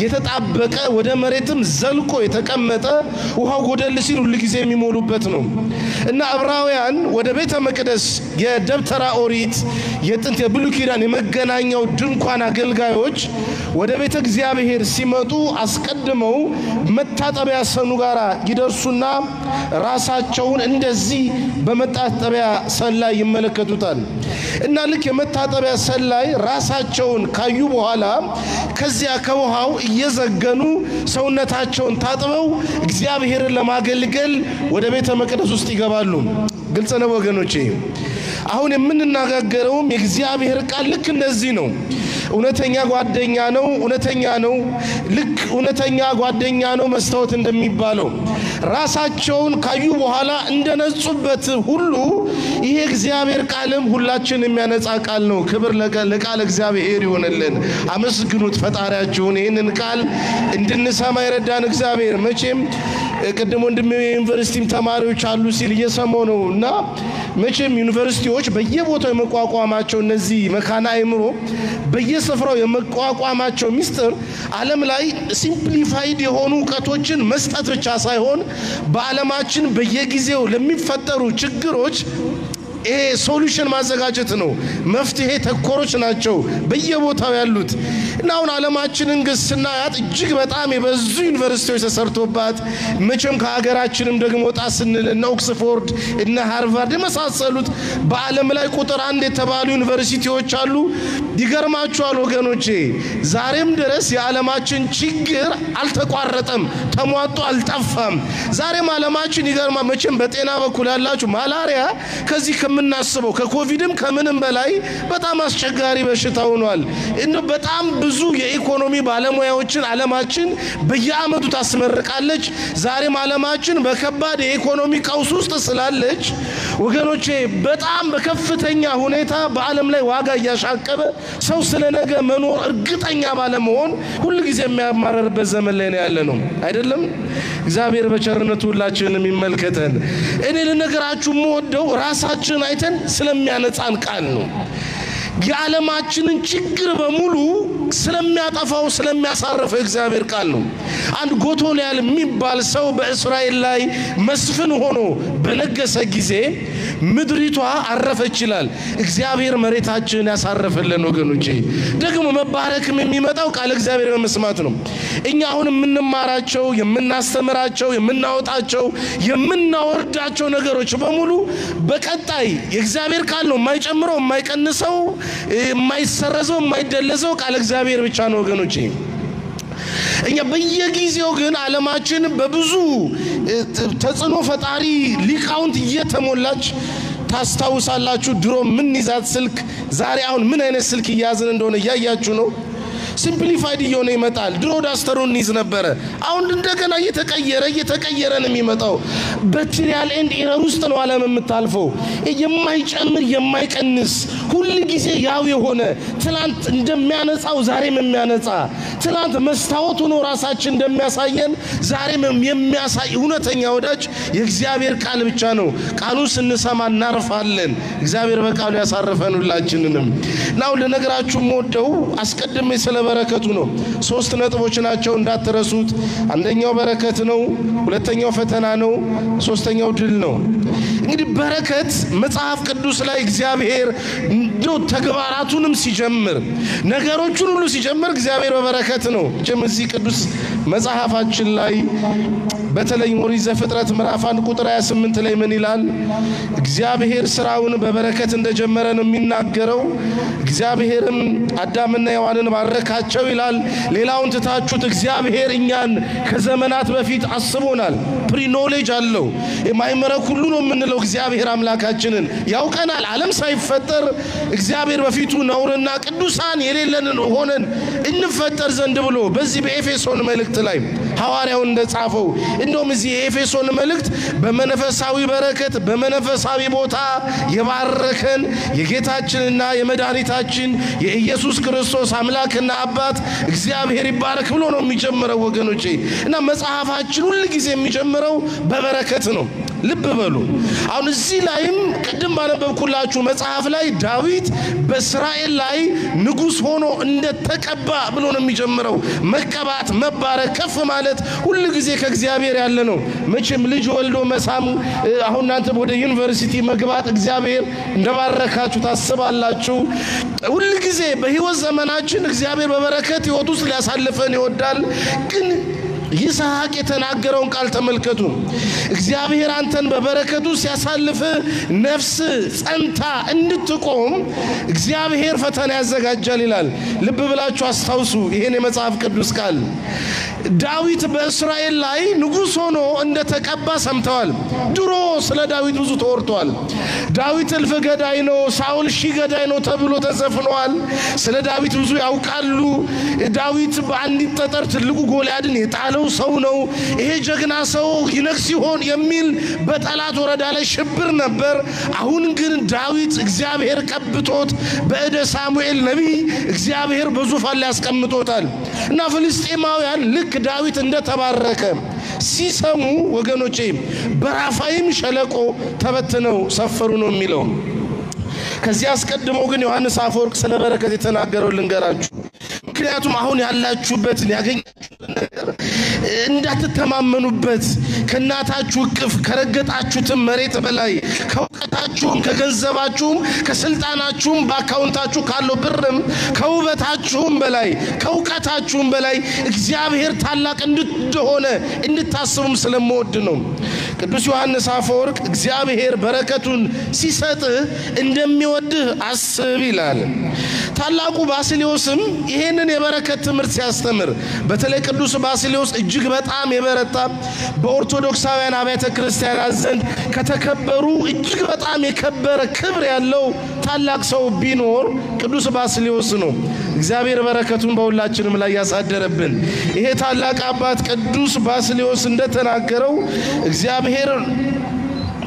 የተጣበቀ ወደ መሬትም ዘልቆ የተቀመጠ ውሃው ጎደል ሲል ሁሉ ጊዜ የሚሞሉበት ነው። እና ዕብራውያን ወደ ቤተ መቅደስ የደብተራ ኦሪት የጥንት የብሉይ ኪዳን የመገናኛው ድንኳን አገልጋዮች ወደ ቤተ እግዚአብሔር ሲመጡ አስቀድመው መታጠቢያ ሰኑ ጋራ ይደርሱና ራሳቸውን እንደዚህ በመታጠቢያ ሰን ላይ ይመለከቱታል። እና ልክ የመታጠቢያ ሰን ላይ ራሳቸውን ካዩ በኋላ ከዚያ ከውሃው እየዘገኑ ሰውነታቸውን ታጥበው እግዚአብሔርን ለማገልገል ወደ ቤተ መቅደስ ውስጥ ይገባሉ። ግልጽ ነው ወገኖቼ። አሁን የምንነጋገረውም የእግዚአብሔር ቃል ልክ እንደዚህ ነው። እውነተኛ ጓደኛ ነው። እውነተኛ ነው። ልክ እውነተኛ ጓደኛ ነው መስታወት እንደሚባለው ራሳቸውን ካዩ በኋላ እንደነጹበት ሁሉ ይሄ እግዚአብሔር ቃልም ሁላችን የሚያነጻ ቃል ነው። ክብር ለቃል እግዚአብሔር ይሆንልን። አመስግኑት ፈጣሪያችሁን። ይሄንን ቃል እንድንሰማ ይረዳን እግዚአብሔር። መቼም ቀደም ወንድሜ ዩኒቨርሲቲም ተማሪዎች አሉ ሲል እየሰማው ነውና መቼም ዩኒቨርሲቲዎች በየቦታው የመቋቋማቸው እነዚህ መካና አእምሮ በየስፍራው የመቋቋማቸው ሚስጥር ዓለም ላይ ሲምፕሊፋይድ የሆኑ ዕውቀቶችን መስጠት ብቻ ሳይሆን በዓለማችን በየጊዜው ለሚፈጠሩ ችግሮች ሶሉሽን ማዘጋጀት ነው። መፍትሄ ተኮሮች ናቸው በየቦታው ያሉት። እና አሁን ዓለማችንን ግስናያት እጅግ በጣም የበዙ ዩኒቨርሲቲዎች ተሰርቶባት መቼም ከሀገራችንም ደግሞ ወጣ ስንል እነ ኦክስፎርድ እነ ሃርቫርድ የመሳሰሉት በዓለም ላይ ቁጥር 1 የተባሉ ዩኒቨርሲቲዎች አሉ። ይገርማችኋል ወገኖቼ ዛሬም ድረስ የዓለማችን ችግር አልተቋረጠም፣ ተሟጦ አልጠፋም። ዛሬም ዓለማችን ይገርማ መቼም በጤና በኩል ያላችሁ ማላሪያ ከዚህ ከምናስበው ከኮቪድም ከምንም በላይ በጣም አስቸጋሪ በሽታ ሆኗል። በጣም ብዙ የኢኮኖሚ ባለሙያዎችን ዓለማችን በየዓመቱ ታስመርቃለች። ዛሬም ዓለማችን በከባድ የኢኮኖሚ ቀውስ ውስጥ ስላለች ወገኖቼ በጣም በከፍተኛ ሁኔታ በዓለም ላይ ዋጋ እያሻቀበ ሰው ስለነገ መኖር እርግጠኛ ባለመሆን ሁሉ ጊዜ የሚያማረርበት ዘመን ላይ ነው ያለነው አይደለም? እግዚአብሔር በቸርነቱ ሁላችንንም ይመልከተን። እኔ ለነገራችሁ የምወደው ራሳችን አይተን ስለሚያነጻን ቃል ነው። የዓለማችንን ችግር በሙሉ ስለሚያጠፋው ስለሚያሳርፈው እግዚአብሔር ቃል ነው። አንድ ጎቶልያል የሚባል ሰው በእስራኤል ላይ መስፍን ሆኖ በነገሰ ጊዜ ምድሪቷ አረፈች ይላል። እግዚአብሔር መሬታችንን ያሳረፈልን ወገኖቼ። ደግሞ መባረክም የሚመጣው ቃል እግዚአብሔር በመስማት ነው። እኛ አሁን የምንማራቸው የምናስተምራቸው የምናወጣቸው የምናወርዳቸው ነገሮች በሙሉ በቀጣይ የእግዚአብሔር ቃል ነው። የማይጨምረው የማይቀንሰው የማይሰረዘው የማይደለዘው ቃል እግዚአብሔር ብቻ ነው ወገኖቼ። እኛ በየጊዜው ግን ዓለማችን በብዙ ተጽዕኖ ፈጣሪ ሊቃውንት እየተሞላች ታስታውሳላችሁ። ድሮ ምን ይዛት ስልክ ዛሬ አሁን ምን አይነት ስልክ እያዝን እንደሆነ ያያችሁ ነው። ሲምፕሊፋይድ እየሆነ ይመጣል። ድሮ ዳስተሩን ይዝ ነበር። አሁን እንደገና እየተቀየረ ነው የሚመጣው። በትሪያል ኤንድ ኤረር ውስጥ ነው ዓለም የምታልፈው። የማይጨምር የማይቀንስ ሁሉ ጊዜ ያው የሆነ ትላንት እንደሚያነጻው ዛሬም የሚያነጻ ትላንት መስታወት ሆኖ ራሳችን እንደሚያሳየን ዛሬም የሚያሳይ እውነተኛ ወዳጅ የእግዚአብሔር ቃል ብቻ ነው። ቃሉን ስንሰማ እናርፋለን። እግዚአብሔር በቃሉ ያሳርፈን ሁላችንንም። ናው ለነገራችሁ ሞደው አስቀድሜ ስለበረከቱ ነው። 3 ነጥቦች ናቸው እንዳትረሱት። አንደኛው በረከት ነው፣ ሁለተኛው ፈተና ነው፣ ሶስተኛው ድል ነው። እንግዲህ በረከት መጽሐፍ ቅዱስ ላይ እግዚአብሔር እንደው ተግባራቱንም ሲጀምር ነገሮቹን ሁሉ ሲጀምር እግዚአብሔር በበረከት ነው። እዚህ ቅዱስ መጽሐፋችን ላይ በተለይ ኦሪት ዘፍጥረት ምዕራፍ 1 ቁጥር 28 ላይ ምን ይላል? እግዚአብሔር ስራውን በበረከት እንደጀመረ ነው የሚናገረው። እግዚአብሔርም አዳምና ሔዋንን ባረካቸው ይላል። ሌላውን ትታችሁት እግዚአብሔር እኛን ከዘመናት በፊት አስቦናል። ፕሪ ኖሌጅ አለው። የማይመረክ ሁሉ ነው የምንለው እግዚአብሔር አምላካችንን ያውቀናል። ዓለም ሳይፈጠር እግዚአብሔር በፊቱ ነውርና ቅዱሳን የሌለንን ሆነን እንፈጠር ዘንድ ብሎ በዚህ በኤፌሶን መልእክት ላይ ሐዋርያው እንደጻፈው እንደውም እዚህ የኤፌሶን መልእክት በመንፈሳዊ በረከት በመንፈሳዊ ቦታ የባረከን የጌታችንና የመድኃኒታችን የኢየሱስ ክርስቶስ አምላክና አባት እግዚአብሔር ይባረክ ብሎ ነው የሚጀምረው ወገኖቼ። እና መጽሐፋችን ሁሉ ጊዜ የሚጀምረው በበረከት ነው። ልብ በሉ። አሁን እዚህ ላይም ቀደም ባነበብኩላችሁ መጽሐፍ ላይ ዳዊት በእስራኤል ላይ ንጉስ ሆኖ እንደተቀባ ብሎ ነው የሚጀምረው። መቀባት መባረክ ከፍ ማለት ሁሉ ጊዜ ከእግዚአብሔር ያለ ነው። መቼም ልጅ ወልዶ መሳም አሁን እናንተ ወደ ዩኒቨርሲቲ መግባት እግዚአብሔር እንደባረካችሁ ታስባላችሁ። ሁሉ ጊዜ በህይወት ዘመናችን እግዚአብሔር በበረከት ህይወት ውስጥ ሊያሳልፈን ይወዳል። ግን ይስሐቅ የተናገረውን ቃል ተመልከቱ። እግዚአብሔር አንተን በበረከቱ ሲያሳልፍ ነፍስ ጸንታ እንድትቆም እግዚአብሔር ፈተና ያዘጋጃል ይላል። ልብ ብላችሁ አስታውሱ ይሄን የመጽሐፍ ቅዱስ ቃል። ዳዊት በእስራኤል ላይ ንጉስ ሆኖ እንደተቀባ ሰምተዋል። ድሮ ስለ ዳዊት ብዙ ተወርቷል። ዳዊት እልፍ ገዳይ ነው፣ ሳኦል ሺህ ገዳይ ነው ተብሎ ተዘፍኗል። ስለ ዳዊት ብዙ ያውቃሉ። ዳዊት በአንዲት ጠጠር ትልቁ ጎልያድን የጣለው ሰው ነው። ይሄ ጀግና ሰው ይነግስ ይሆን የሚል በጠላት ወረዳ ላይ ሽብር ነበር። አሁን ግን ዳዊት እግዚአብሔር ቀብቶት በእደ ሳሙኤል ነቢይ እግዚአብሔር በዙፋን ላይ ያስቀምጦታል እና ፍልስጤማውያን ልክ ዳዊት እንደተባረከ ሲሰሙ ወገኖቼ በራፋይም ሸለቆ ተበትነው ሰፈሩ ነው የሚለው። ከዚህ አስቀድሞ ግን ዮሐንስ አፈወርቅ ስለ በረከት የተናገረው ልንገራችሁ። ምክንያቱም አሁን ያላችሁበትን ያገኛችሁትን ነገር እንዳትተማመኑበት ከናታችሁ ቅፍ ከረገጣችሁት መሬት በላይ ከውቀታችሁም ከገንዘባችሁም ከስልጣናችሁም በአካውንታችሁ ካለው ብርም ከውበታችሁም በላይ ከውቀታችሁም በላይ እግዚአብሔር ታላቅ እንደሆነ እንድታስቡም ስለምወድ ነው። ቅዱስ ዮሐንስ አፈወርቅ እግዚአብሔር በረከቱን ሲሰጥ እንደሚወድህ አስብ ይላል። ታላቁ ባስልዮስም ይሄንን የበረከት ትምህርት ሲያስተምር በተለይ ቅዱስ ባስልዮስ እጅግ በጣም የበረታ በኦርቶዶክሳውያን አብያተ ክርስቲያናት ዘንድ ከተከበሩ እጅግ በጣም የከበረ ክብር ያለው ታላቅ ሰው ቢኖር ቅዱስ ባስልዮስ ነው። እግዚአብሔር በረከቱን በሁላችንም ላይ ያሳደረብን። ይሄ ታላቅ አባት ቅዱስ ባስልዮስ እንደተናገረው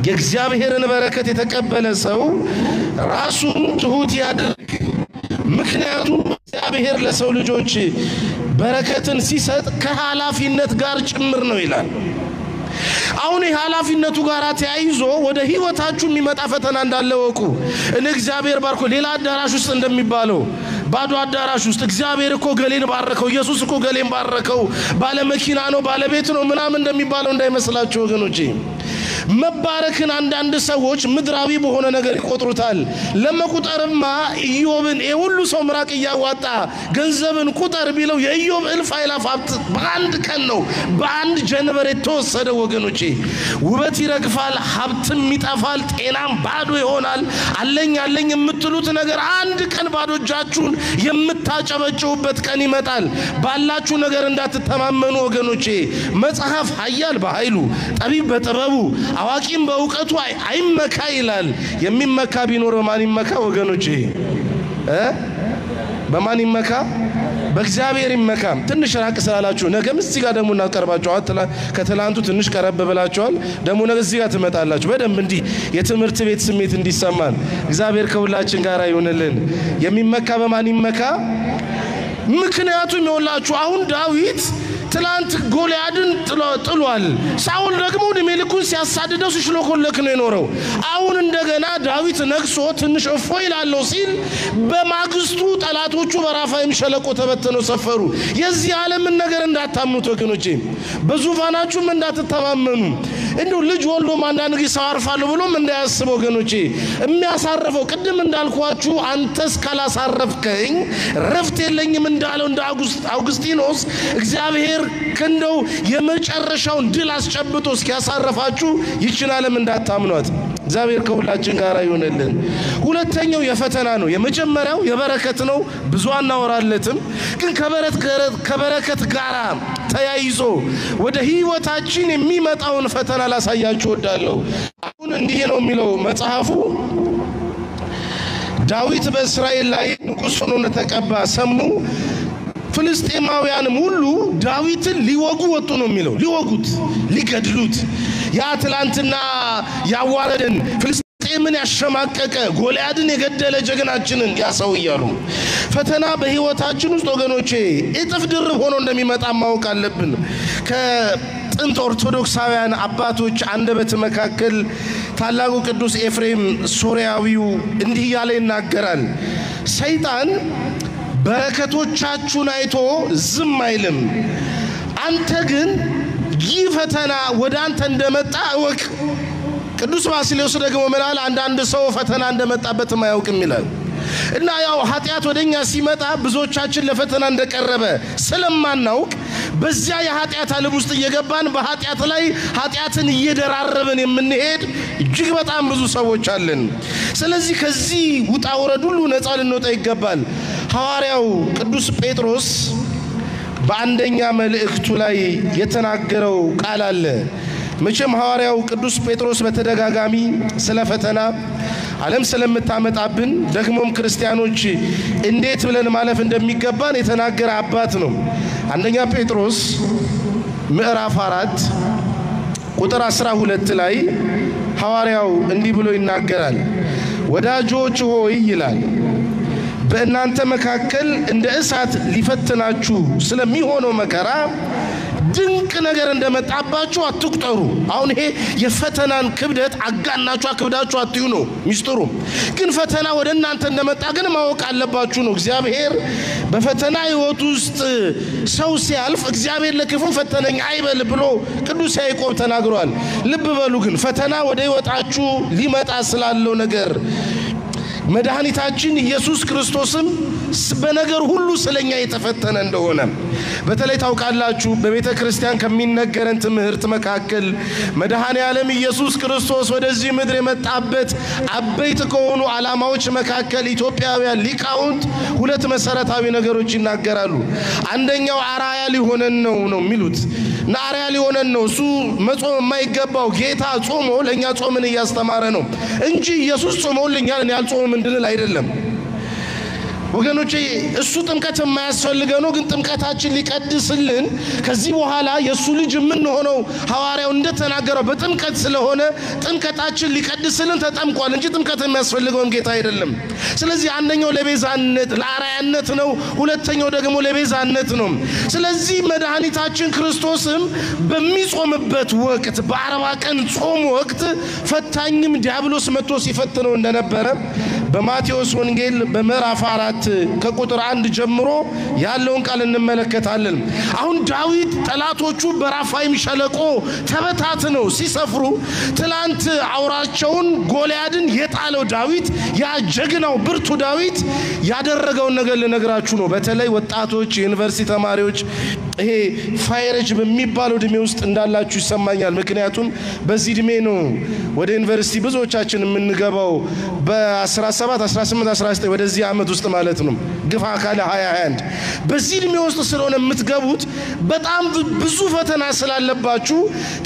የእግዚአብሔርን በረከት የተቀበለ ሰው ራሱን ትሁት ያድርግ። ምክንያቱም እግዚአብሔር ለሰው ልጆች በረከትን ሲሰጥ ከኃላፊነት ጋር ጭምር ነው ይላል። አሁን የኃላፊነቱ ጋር ተያይዞ ወደ ህይወታችሁ የሚመጣ ፈተና እንዳለ ወቁ። እኔ እግዚአብሔር ባርኮ ሌላ አዳራሽ ውስጥ እንደሚባለው ባዶ አዳራሽ ውስጥ እግዚአብሔር እኮ ገሌን ባረከው፣ ኢየሱስ እኮ ገሌን ባረከው፣ ባለ መኪና ነው ባለ ቤት ነው ምናምን እንደሚባለው እንዳይመስላችሁ ወገኖቼ። መባረክን አንዳንድ ሰዎች ምድራዊ በሆነ ነገር ይቆጥሩታል። ለመቁጠርማ ኢዮብን የሁሉ ሰው ምራቅ ያዋጣ ገንዘብን ቁጥር ቢለው የኢዮብ እልፍ አእላፍ ሀብት በአንድ ቀን ነው በአንድ ጀንበር የተወሰደ ወገኖቼ። ውበት ይረግፋል፣ ሀብትም ይጠፋል፣ ጤናም ባዶ ይሆናል። አለኝ የምትሉት ነገር አንድ ቀን ባዶ እጃችሁን የምታጨበጭቡበት ቀን ይመጣል። ባላችሁ ነገር እንዳትተማመኑ ወገኖቼ። መጽሐፍ ኃያል በኃይሉ ጠቢብ በጥበቡ አዋቂም በእውቀቱ አይመካ ይላል። የሚመካ ቢኖር በማን ይመካ ወገኖቼ? በማን ይመካ? በእግዚአብሔር ይመካ። ትንሽ ራቅ ስላላችሁ ነገም እዚህ ጋር ደሞ እናቀርባችኋል። ከትላንቱ ትንሽ ቀረብ ብላችኋል። ደሞ ነገ እዚህ ጋር ትመጣላችሁ። በደንብ እንዲህ የትምህርት ቤት ስሜት እንዲሰማን እግዚአብሔር ከሁላችን ጋር ይሁንልን። የሚመካ በማን ይመካ? ምክንያቱም ይወላችሁ አሁን ዳዊት ትላንት ጎልያድን ጥሏል። ሳኦል ደግሞ ድሜልኩን ሲያሳድደው ሲሽሎኮለክ ነው የኖረው። አሁን እንደገና ዳዊት ነግሶ ትንሽ እፎይ ይላል ሲል በማግስቱ ጠላቶቹ በራፋይም ሸለቆ ተበተነው ሰፈሩ። የዚህ ዓለምን ነገር እንዳታምኑት ወገኖቼ። በዙፋናችሁም እንዳትተማመኑ። እንደው ልጅ ወልዶ አንዳንድ ጊዜ ሰው አርፋለሁ ብሎም እንዳያስብ ወገኖቼ። የሚያሳርፈው ቅድም እንዳልኳችሁ አንተስ ካላሳረፍከኝ ረፍት የለኝም እንዳለው እንደ አውግስጢኖስ እግዚአብሔር ከንደው የመጨረሻውን ድል አስጨብጦ እስኪያሳርፋችሁ ይችን ዓለም እንዳታምኗት። እግዚአብሔር ከሁላችን ጋር ይሁንልን። ሁለተኛው የፈተና ነው። የመጀመሪያው የበረከት ነው። ብዙ አናወራለትም፣ ግን ከበረከት ጋር ተያይዞ ወደ ህይወታችን የሚመጣውን ፈተና ላሳያችሁ ወዳለው። አሁን እንዲህ ነው የሚለው መጽሐፉ። ዳዊት በእስራኤል ላይ ንጉስ ሆኖ ተቀባ ሰሙ። ፍልስጤማውያንም ሁሉ ዳዊትን ሊወጉ ወጡ ነው የሚለው። ሊወጉት ሊገድሉት ያ ትላንትና ያዋረደን ፍልስጤምን ያሸማቀቀ ጎልያድን የገደለ ጀግናችንን ያሰው ይያሉ። ፈተና በህይወታችን ውስጥ ወገኖቼ እጥፍ ድርብ ሆኖ እንደሚመጣ ማወቅ አለብን። ከጥንት ኦርቶዶክሳውያን አባቶች አንደበት መካከል ታላቁ ቅዱስ ኤፍሬም ሶሪያዊው እንዲህ ያለ ይናገራል። ሰይጣን በረከቶቻችሁን አይቶ ዝም አይልም። አንተ ግን ይህ ፈተና ወደ አንተ እንደመጣ እወቅ። ቅዱስ ባስልዮስ ደግሞ ምናል አንዳንድ ሰው ፈተና እንደመጣበት ማያውቅም ይላል። እና ያው ኃጢአት ወደኛ ሲመጣ ብዙዎቻችን ለፈተና እንደቀረበ ስለማናውቅ በዚያ የኃጢአት ዓለም ውስጥ እየገባን በኃጢአት ላይ ኃጢአትን እየደራረብን የምንሄድ እጅግ በጣም ብዙ ሰዎች አለን። ስለዚህ ከዚህ ውጣ ውረድ ሁሉ ነፃ ልንወጣ ይገባል። ሐዋርያው ቅዱስ ጴጥሮስ በአንደኛ መልእክቱ ላይ የተናገረው ቃል አለ። መቼም ሐዋርያው ቅዱስ ጴጥሮስ በተደጋጋሚ ስለ ፈተና ዓለም ስለምታመጣብን ደግሞም ክርስቲያኖች እንዴት ብለን ማለፍ እንደሚገባን የተናገረ አባት ነው። አንደኛ ጴጥሮስ ምዕራፍ 4 ቁጥር 12 ላይ ሐዋርያው እንዲህ ብሎ ይናገራል። ወዳጆች ሆይ ይላል በእናንተ መካከል እንደ እሳት ሊፈትናችሁ ስለሚሆነው መከራ ድንቅ ነገር እንደመጣባችሁ አትቁጠሩ። አሁን ይሄ የፈተናን ክብደት አጋናችሁ አክብዳችሁ አትዩ ነው ሚስጥሩ። ግን ፈተና ወደ እናንተ እንደመጣ ግን ማወቅ አለባችሁ ነው። እግዚአብሔር በፈተና ሕይወት ውስጥ ሰው ሲያልፍ እግዚአብሔር ለክፉ ፈተነኝ አይበል ብሎ ቅዱስ ያዕቆብ ተናግሯል። ልብ በሉ ግን ፈተና ወደ ሕይወታችሁ ሊመጣ ስላለው ነገር መድኃኒታችን ኢየሱስ ክርስቶስም በነገር ሁሉ ስለኛ የተፈተነ እንደሆነ በተለይ ታውቃላችሁ። በቤተ ክርስቲያን ከሚነገረን ትምህርት መካከል መድኃኔ ዓለም ኢየሱስ ክርስቶስ ወደዚህ ምድር የመጣበት አበይት ከሆኑ ዓላማዎች መካከል ኢትዮጵያውያን ሊቃውንት ሁለት መሰረታዊ ነገሮች ይናገራሉ። አንደኛው አራያ ሊሆነን ነው የሚሉት እና አራያ ሊሆነን ነው። እሱ መጾም የማይገባው ጌታ ጾሞ ለኛ ጾምን እያስተማረ ነው እንጂ ኢየሱስ ጾሞልኛል እኔ አልጾምም እንድንል አይደለም ወገኖቼ። እሱ ጥምቀት የማያስፈልገው ነው። ግን ጥምቀታችን ሊቀድስልን ከዚህ በኋላ የሱ ልጅ ምን ሆነው ሐዋርያው እንደተናገረው በጥምቀት ስለሆነ ጥምቀታችን ሊቀድስልን ተጠምቋል እንጂ ጥምቀት የሚያስፈልገው ጌታ አይደለም። ስለዚህ አንደኛው ለቤዛነት ለአራያነት ነው፣ ሁለተኛው ደግሞ ለቤዛነት ነው። ስለዚህ መድኃኒታችን ክርስቶስም በሚጾምበት ወቅት በ40 ቀን ጾም ወቅት ፈታኝም ዲያብሎስ መጥቶ ሲፈትነው እንደነበረ በማቴዎስ ወንጌል በምዕራፍ 4 ከቁጥር 1 ጀምሮ ያለውን ቃል እንመለከታለን። አሁን ዳዊት ጠላቶቹ በራፋይም ሸለቆ ተበታትነው ሲሰፍሩ ትላንት አውራቸውን ጎልያድን የጣለው ዳዊት ያ ጀግናው ብርቱ ዳዊት ያደረገውን ነገር ልነግራችሁ ነው። በተለይ ወጣቶች የዩኒቨርሲቲ ተማሪዎች ይሄ ፋይሬጅ በሚባለው እድሜ ውስጥ እንዳላችሁ ይሰማኛል። ምክንያቱም በዚህ እድሜ ነው ወደ ዩኒቨርሲቲ ብዙዎቻችን የምንገባው በ17 18 19 ወደዚህ ዓመት ውስጥ ማለት ነው። ግፋ ካለ 2021 በዚህ እድሜ ውስጥ ስለሆነ የምትገቡት በጣም ብዙ ፈተና ስላለባችሁ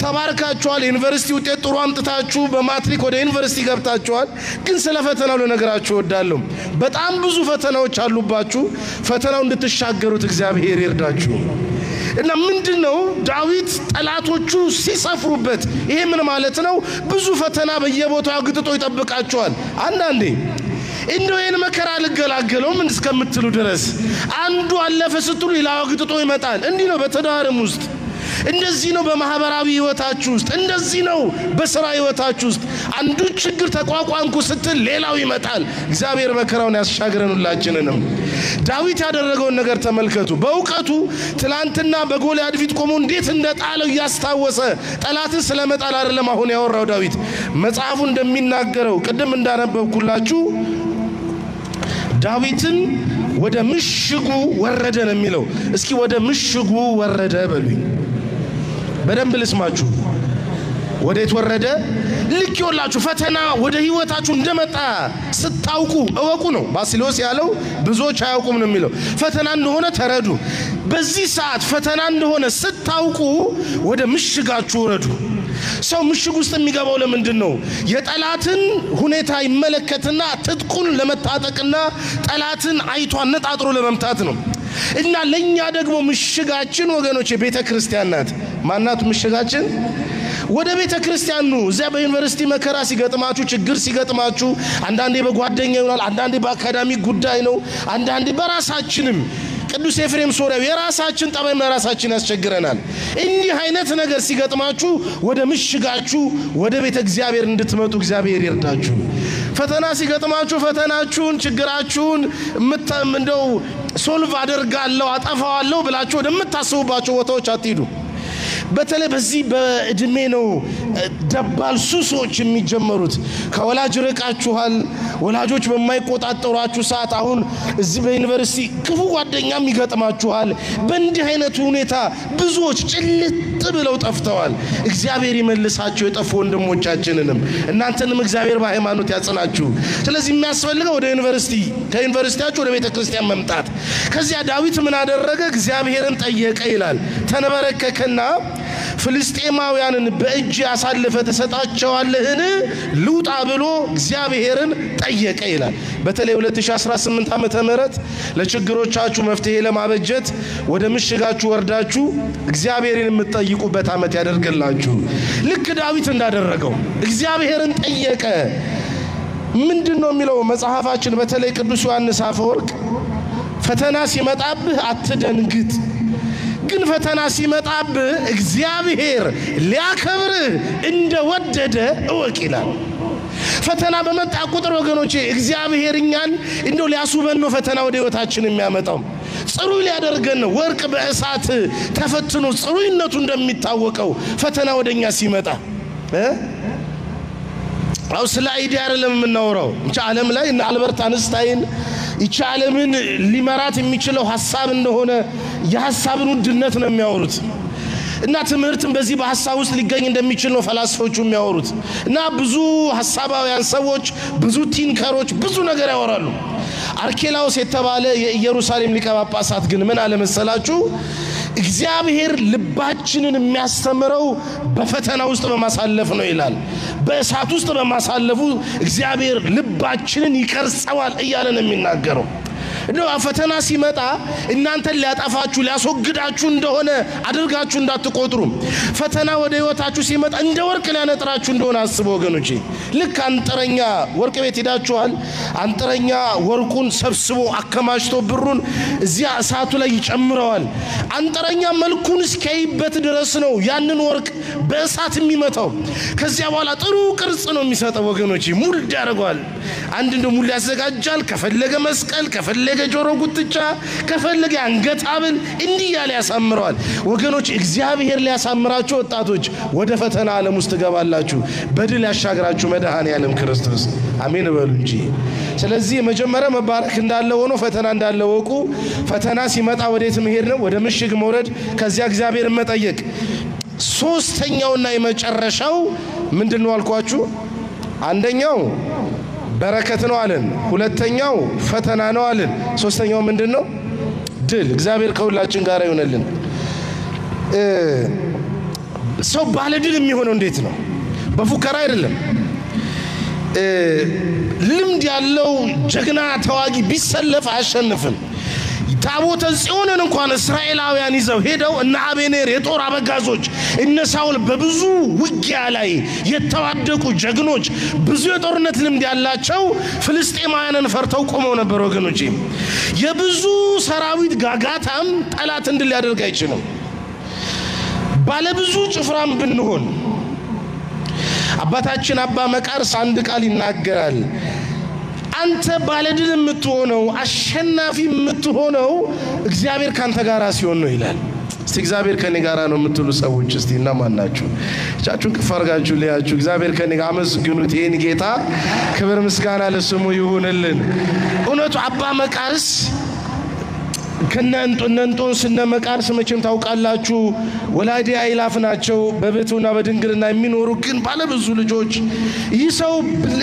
ተባርካችኋል። ዩኒቨርሲቲ ውጤት ጥሩ አምጥታችሁ በማትሪክ ወደ ዩኒቨርሲቲ ገብታችኋል። ግን ስለ ፈተናው ልነግራችሁ እወዳለሁ። በጣም ብዙ ፈተናዎች አሉባችሁ። ፈተናው እንድትሻገሩት እግዚአብሔር ይርዳችሁ። እና ምንድነው ዳዊት ጠላቶቹ ሲሰፍሩበት ይሄ ምን ማለት ነው? ብዙ ፈተና በየቦታው ግጥጦ ይጠብቃቸዋል። አንዳንዴ እንደው ይሄን መከራ ልገላገለው ምን እስከምትሉ ድረስ አንዱ አለፈ ስትሉ ሌላው ግጥጦ ይመጣል። እንዲህ ነው በተዳረም ውስጥ፣ እንደዚህ ነው በማህበራዊ ህይወታችሁ ውስጥ፣ እንደዚህ ነው በሥራ ህይወታችሁ ውስጥ። አንዱ ችግር ተቋቋምኩ ስትል ሌላው ይመጣል። እግዚአብሔር መከራውን ያሻግረን ሁላችንንም። ዳዊት ያደረገውን ነገር ተመልከቱ። በእውቀቱ ትላንትና በጎልያድ ፊት ቆሞ እንዴት እንደጣለው ያስታወሰ ጠላትን ስለመጣል አይደለም አሁን ያወራው ዳዊት። መጽሐፉ እንደሚናገረው ቅድም እንዳነበብኩላችሁ ዳዊትን ወደ ምሽጉ ወረደ ነው የሚለው። እስኪ ወደ ምሽጉ ወረደ በሉኝ በደንብ ልስማችሁ። ወዴት ወረደ? ልክ ይወላችሁ ፈተና ወደ ህይወታችሁ እንደመጣ ስታውቁ እወቁ ነው ባሲሎስ ያለው። ብዙዎች አያውቁም ነው የሚለው። ፈተና እንደሆነ ተረዱ። በዚህ ሰዓት ፈተና እንደሆነ ስታውቁ ወደ ምሽጋችሁ ወረዱ። ሰው ምሽግ ውስጥ የሚገባው ለምንድን ነው? የጠላትን ሁኔታ ይመለከትና ትጥቁን ለመታጠቅና ጠላትን አይቶ አነጣጥሮ ለመምታት ነው። እና ለኛ ደግሞ ምሽጋችን ወገኖች ቤተ ክርስቲያን ናት። ማናት ምሽጋችን? ወደ ቤተ ክርስቲያን ነው። እዚያ በዩኒቨርሲቲ መከራ ሲገጥማችሁ ችግር ሲገጥማችሁ አንዳንዴ በጓደኛ ይሆናል፣ አንዳንዴ በአካዳሚክ ጉዳይ ነው፣ አንዳንዴ በራሳችንም ቅዱስ ኤፍሬም ሶሪያው የራሳችን ጠባይም ለራሳችን ያስቸግረናል። እንዲህ አይነት ነገር ሲገጥማችሁ ወደ ምሽጋችሁ ወደ ቤተ እግዚአብሔር እንድትመጡ እግዚአብሔር ይርዳችሁ። ፈተና ሲገጥማችሁ ፈተናችሁን ችግራችሁን እንደው ሶልቭ አደርጋለሁ አጠፋዋለሁ ብላችሁ ወደምታስቡባቸው ቦታዎች አትሂዱ። በተለይ በዚህ በእድሜ ነው ደባል ሱሶች የሚጀመሩት ከወላጅ ርቃችኋል ወላጆች በማይቆጣጠሯችሁ ሰዓት አሁን እዚህ በዩኒቨርሲቲ ክፉ ጓደኛም ይገጥማችኋል በእንዲህ አይነት ሁኔታ ብዙዎች ጭልጥ ብለው ጠፍተዋል እግዚአብሔር ይመልሳቸው የጠፉ ወንድሞቻችንንም እናንተንም እግዚአብሔር በሃይማኖት ያጽናችሁ ስለዚህ የሚያስፈልገው ወደ ዩኒቨርሲቲ ከዩኒቨርሲቲያችሁ ወደ ቤተክርስቲያን መምጣት ከዚያ ዳዊት ምን አደረገ እግዚአብሔርን ጠየቀ ይላል ተነበረከከና ፍልስጤማውያንን በእጅ ያሳልፈ ተሰጣቸዋለህን ልውጣ ብሎ እግዚአብሔርን ጠየቀ ይላል በተለይ 2018 ዓመተ ምህረት ለችግሮቻችሁ መፍትሄ ለማበጀት ወደ ምሽጋችሁ ወርዳችሁ እግዚአብሔርን የምትጠይቁበት ዓመት ያደርግላችሁ ልክ ዳዊት እንዳደረገው እግዚአብሔርን ጠየቀ ምንድነው የሚለው መጽሐፋችን በተለይ ቅዱስ ዮሐንስ አፈወርቅ ፈተና ሲመጣብህ አትደንግጥ ግን ፈተና ሲመጣብህ እግዚአብሔር ሊያከብርህ እንደወደደ እወቅ ይላል ፈተና በመጣ ቁጥር ወገኖቼ እግዚአብሔርኛን እንደው ሊያሱበን ነው ፈተና ወደ ህይወታችን የሚያመጣው ጽሩይ ሊያደርገን ነው ወርቅ በእሳት ተፈትኖ ጽሩይነቱ እንደሚታወቀው ፈተና ወደኛ ሲመጣ አው ስለ አይዲያ አይደለም የምናወራው እንጂ ዓለም ላይ እና አልበርት አንስታይን ይቺ ዓለምን ሊመራት የሚችለው ሐሳብ እንደሆነ የሐሳብን ውድነት ነው የሚያወሩት እና ትምህርትም በዚህ በሐሳብ ውስጥ ሊገኝ እንደሚችል ነው ፈላስፎቹ የሚያወሩት እና ብዙ ሐሳባውያን ሰዎች ብዙ ቲንከሮች ብዙ ነገር ያወራሉ አርኬላውስ የተባለ የኢየሩሳሌም ሊቀ ጳጳሳት ግን ምን አለ መሰላችሁ እግዚአብሔር ልባችንን የሚያስተምረው በፈተና ውስጥ በማሳለፍ ነው ይላል በእሳት ውስጥ በማሳለፉ እግዚአብሔር ልባችንን ይቀርጸዋል እያለ ነው የሚናገረው እንደው ፈተና ሲመጣ እናንተን ሊያጠፋችሁ ሊያስወግዳችሁ እንደሆነ አድርጋችሁ እንዳትቆጥሩ ፈተና ወደ ህይወታችሁ ሲመጣ እንደ ወርቅ ሊያነጥራችሁ እንደሆነ አስቡ ወገኖቼ ልክ አንጥረኛ ወርቅ ቤት ሄዳችኋል አንጥረኛ ወርቁን ሰብስቦ አከማችቶ ብሩን እዚያ እሳቱ ላይ ይጨምረዋል አንጥረኛ መልኩን እስኪያይበት ድረስ ነው ያንን ወርቅ በእሳት የሚመታው ከዚያ በኋላ ጥሩ ቅርጽ ነው የሚሰጠው ወገኖቼ ሙሉ ያደርጋል አንድ እንደ ሙሉ ያዘጋጃል ከፈለገ መስቀል ከፈለገ ጆሮ ጉትቻ ከፈለገ አንገት ሐብል እንዲህ ያለ ያሳምራል ወገኖች እግዚአብሔር ሊያሳምራችሁ ወጣቶች ወደ ፈተና ዓለም ውስጥ ገባላችሁ በድል ያሻግራችሁ መድኃኔ ዓለም ክርስቶስ አሜን በሉ እንጂ ስለዚህ መጀመሪያ መባረክ እንዳለ ሆኖ ፈተና እንዳለ ወቁ ፈተና ሲመጣ ወዴት መሄድ ነው ወደ ምሽግ መውረድ ከዚያ እግዚአብሔር መጠየቅ ሶስተኛውና የመጨረሻው ምንድነው አልኳችሁ አንደኛው በረከት ነው አለን ሁለተኛው ፈተና ነው አለን ሶስተኛው ምንድነው ድል እግዚአብሔር ከሁላችን ጋር ይሆነልን ሰው ባለድል የሚሆነው እንዴት ነው በፉከራ አይደለም ልምድ ያለው ጀግና ተዋጊ ቢሰለፍ አያሸንፍም ታቦተ ጽዮንን እንኳን እስራኤላውያን ይዘው ሄደው እና አቤኔር የጦር አበጋዞች እነ ሳውል በብዙ ውጊያ ላይ የተዋደቁ ጀግኖች ብዙ የጦርነት ልምድ ያላቸው ፍልስጤማውያንን ፈርተው ቆመው ነበር ወገኖቼ የብዙ ሰራዊት ጋጋታም ጠላት እንድል ያደርግ አይችልም ባለ ብዙ ጭፍራም ብንሆን አባታችን አባ መቃርስ አንድ ቃል ይናገራል አንተ ባለድል የምትሆነው አሸናፊ የምትሆነው እግዚአብሔር ካንተ ጋር ሲሆን ነው ይላል እስቲ እግዚአብሔር ከኔ ጋር ነው የምትሉ ሰዎች እስቲ እናማን ናችሁ እጃችሁን ከፍ አድርጋችሁ ለያችሁ እግዚአብሔር ከኔ ጋር አመስግኑት ይሄን ጌታ ክብር ምስጋና ለስሙ ይሁንልን እውነቱ አባ መቃርስ ከነንጦን ስነመቃርስ መቼም ታውቃላችሁ ወላዲ አይላፍ ናቸው በቤቱና በድንግልና የሚኖሩ ግን ባለ ብዙ ልጆች ይሰው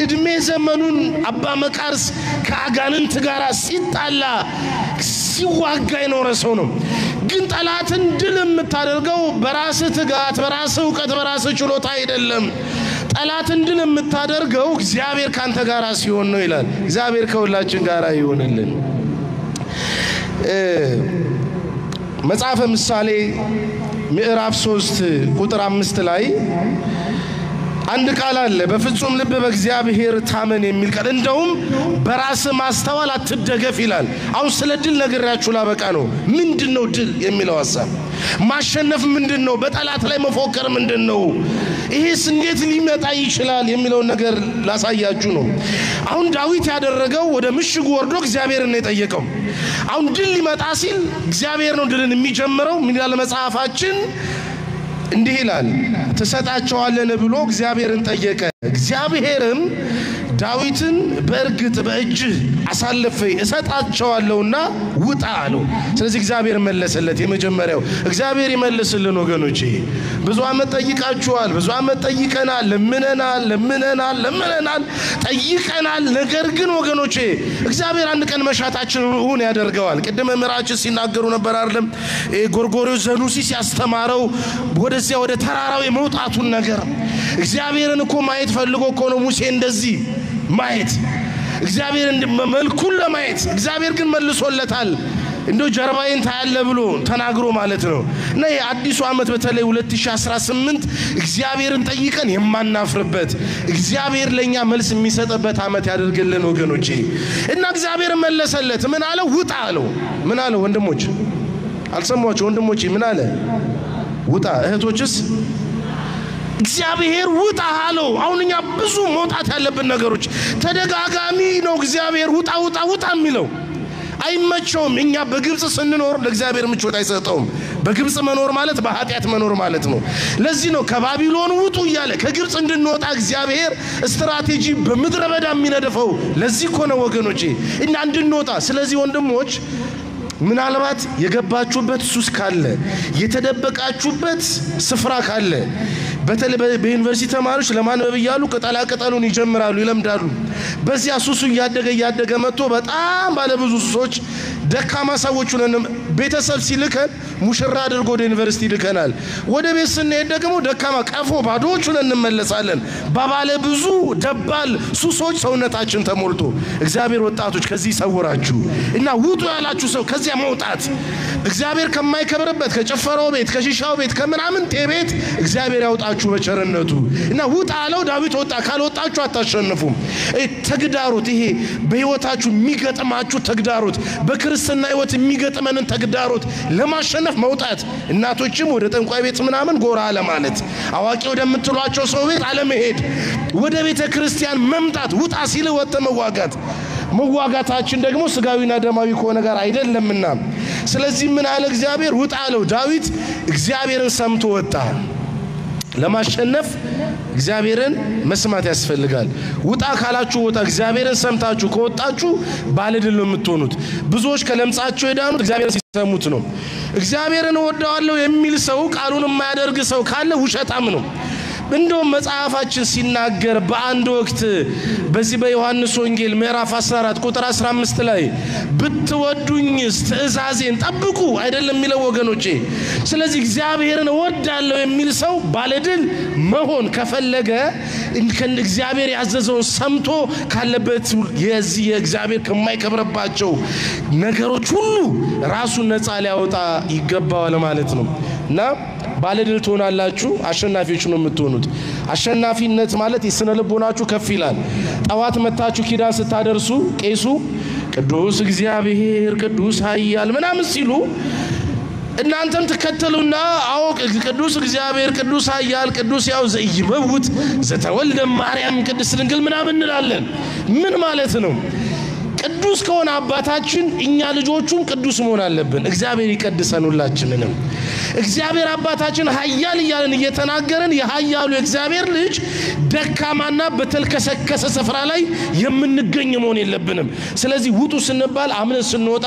እድሜ ዘመኑን አባ መቃርስ ከአጋንንት ጋር ሲጣላ ሲዋጋ የኖረ ሰው ነው ግን ጠላትን ድል የምታደርገው በራስ ትጋት በራስ ዕውቀት በራስ ችሎታ አይደለም ጠላትን ድል የምታደርገው እግዚአብሔር ካንተ ጋር ሲሆን ነው ይላል እግዚአብሔር ከሁላችን ጋር ይሁንልን መጽሐፈ ምሳሌ ምዕራፍ 3 ቁጥር 5 ላይ አንድ ቃል አለ በፍጹም ልብ በእግዚአብሔር ታመን የሚል ቃል እንደውም በራስ ማስተዋል አትደገፍ ይላል አሁን ስለ ድል ነገራችሁ ላበቃ ነው ምንድነው ድል የሚለው ሐሳብ ማሸነፍ ምንድነው በጠላት ላይ መፎከር ምንድነው ይሄስ እንዴት ሊመጣ ይችላል የሚለው ነገር ላሳያችሁ ነው አሁን ዳዊት ያደረገው ወደ ምሽጉ ወርዶ እግዚአብሔርን ነው የጠየቀው አሁን ድል ሊመጣ ሲል እግዚአብሔር ነው ድልን የሚጀምረው ምን ያለ መጽሐፋችን እንዲህ ይላል ተሰጣቸዋለን ብሎ እግዚአብሔርን ጠየቀ እግዚአብሔርም ዳዊትን በእርግጥ በእጅህ አሳልፌ እሰጣቸዋለሁና ውጣ አለው ስለዚህ እግዚአብሔር መለሰለት የመጀመሪያው እግዚአብሔር ይመልስልን ወገኖቼ ብዙ አመት ጠይቃችኋል ብዙ አመት ጠይቀናል ለምነናል ጠይቀናል ነገር ግን ወገኖቼ እግዚአብሔር አንድ ቀን መሻታችንን ሁን ያደርገዋል ቅድመ ምራችን ሲናገሩ ነበር አይደለም ጎርጎርዮስ ዘኑሲስ ያስተማረው ወደዚያ ወደ ተራራው የመውጣቱን ነገር እግዚአብሔርን እኮ ማየት ፈልጎ እኮ ነው ሙሴ እንደዚህ ማየት እግዚአብሔር መልኩን ለማየት እግዚአብሔር ግን መልሶለታል እንደው ጀርባዬን ታያለ ብሎ ተናግሮ ማለት ነው እና የአዲሱ አመት በተለይ 2018 እግዚአብሔርን ጠይቀን የማናፍርበት እግዚአብሔር ለኛ መልስ የሚሰጥበት አመት ያደርግልን ወገኖቼ እና እግዚአብሔር መለሰለት ምን አለ ውጣ አለው ምን አለ ወንድሞች አልሰማችሁ ወንድሞች ምን አለ ውጣ እህቶችስ እግዚአብሔር ውጣ አለው አሁንኛ ብዙ መውጣት ያለብን ነገሮች ተደጋጋሚ ነው እግዚአብሔር ውጣ የሚለው አይመቸውም እኛ በግብጽ ስንኖር ለእግዚአብሔር ምቾት አይሰጠውም በግብጽ መኖር ማለት በኃጢያት መኖር ማለት ነው ለዚህ ነው ከባቢሎን ውጡ ይያለ ከግብጽ እንድንወጣ እግዚአብሔር ስትራቴጂ በመድረ በዳ የሚነደፈው ለዚህ እኮ ነው ወገኖቼ እና እንድንወጣ ስለዚህ ወንድሞች ምናልባት የገባችሁበት ሱስ ካለ የተደበቃችሁበት ስፍራ ካለ በተለይ በዩኒቨርሲቲ ተማሪዎች ለማንበብ ይያሉ ቅጠላቅጠሉን ይጀምራሉ ይለምዳሉ በዚያ ሱሱ ያደገ መጥቶ በጣም ባለ ብዙ ሱሶች ደካማ ሰዎችን ቤተሰብ ሲልከን ሙሽራ አድርጎ ወደ ዩኒቨርሲቲ ልከናል ወደ ቤት ስንሄድ ደግሞ ደካማ ቀፎ ባዶቹን እንመለሳለን ባባለ ብዙ ደባል ሱሶች ሰውነታችን ተሞልቶ እግዚአብሔር ወጣቶች ከዚህ ይሰውራችሁ እና ውጡ ያላችሁ ሰው ከዚያ መውጣት እግዚአብሔር ከማይከብርበት ከጨፈራው ቤት ከሺሻው ቤት ከምናምን ቤት እግዚአብሔር ያውጣችሁ በቸርነቱ እና ውጣ አለው ዳዊት ወጣ ካልወጣችሁ አታሸንፉም ተግዳሮት ይሄ በህይወታችሁ የሚገጥማችሁ ተግዳሮት በክርስትና ህይወት የሚገጥመንን ተግዳሮት ለማሸነፍ መውጣት እናቶችም ወደ ጠንቋይ ቤት ምናምን ጎራ ለማለት አዋቂ ወደምትሏቸው ሰው ቤት አለመሄድ ወደ ቤተ ክርስቲያን መምጣት ውጣ ሲል ወጣ መዋጋታችን ደግሞ ስጋዊና ደማዊ ከሆነ ጋር አይደለምና ስለዚህ ምን አለ እግዚአብሔር ውጣ አለው ዳዊት እግዚአብሔርን ሰምቶ ወጣ ለማሸነፍ እግዚአብሔርን መስማት ያስፈልጋል ውጣ ካላችሁ ወጣ እግዚአብሔርን ሰምታችሁ ከወጣችሁ ባለድል ነው የምትሆኑት ብዙዎች ከለምጻቸው የዳኑት እግዚአብሔርን ሲሰሙት ነው እግዚአብሔርን ወዳዋለው የሚል ሰው ቃሉን የማያደርግ ሰው ካለ ውሸታም ነው እንደውም መጽሐፋችን ሲናገር በአንድ ወቅት በዚህ በዮሐንስ ወንጌል ምዕራፍ 14 ቁጥር 15 ላይ ብትወዱኝስ ትእዛዜን ጠብቁ አይደለም የሚለው ወገኖቼ ስለዚህ እግዚአብሔርን ወዳለው የሚል ሰው ባለድል መሆን ከፈለገ እግዚአብሔር ያዘዘውን ሰምቶ ካለበት የዚህ እግዚአብሔር ከማይከብረባቸው ነገሮች ሁሉ ራሱን ነፃ ሊያወጣ ይገባዋል ማለት ነው እና ባለድል ትሆናላችሁ አሸናፊዎች ነው የምትሆኑት አሸናፊነት ማለት የስነ ልቦናችሁ ከፍ ይላል ጣዋት መታችሁ ኪዳን ስታደርሱ ቄሱ ቅዱስ እግዚአብሔር ቅዱስ ኃያል ምናምን ሲሉ እናንተም ተከተሉና አዎ ቅዱስ እግዚአብሔር ቅዱስ ኃያል ቅዱስ ያው ዘይበውት ዘተወልደ ማርያም ቅድስት ድንግል ምናምን እንላለን ምን ማለት ነው ቅዱስ ከሆነ አባታችን እኛ ልጆቹን ቅዱስ መሆን አለብን እግዚአብሔር ይቀድሰን ሁላችንንም እግዚአብሔር አባታችን ኃያል ይያልን እየተናገረን የኃያሉ እግዚአብሔር ልጅ ደካማና በተልከሰከሰ ስፍራ ላይ የምንገኝ መሆን የለብንም ስለዚህ ውጡ ስንባል አምነን ስንወጣ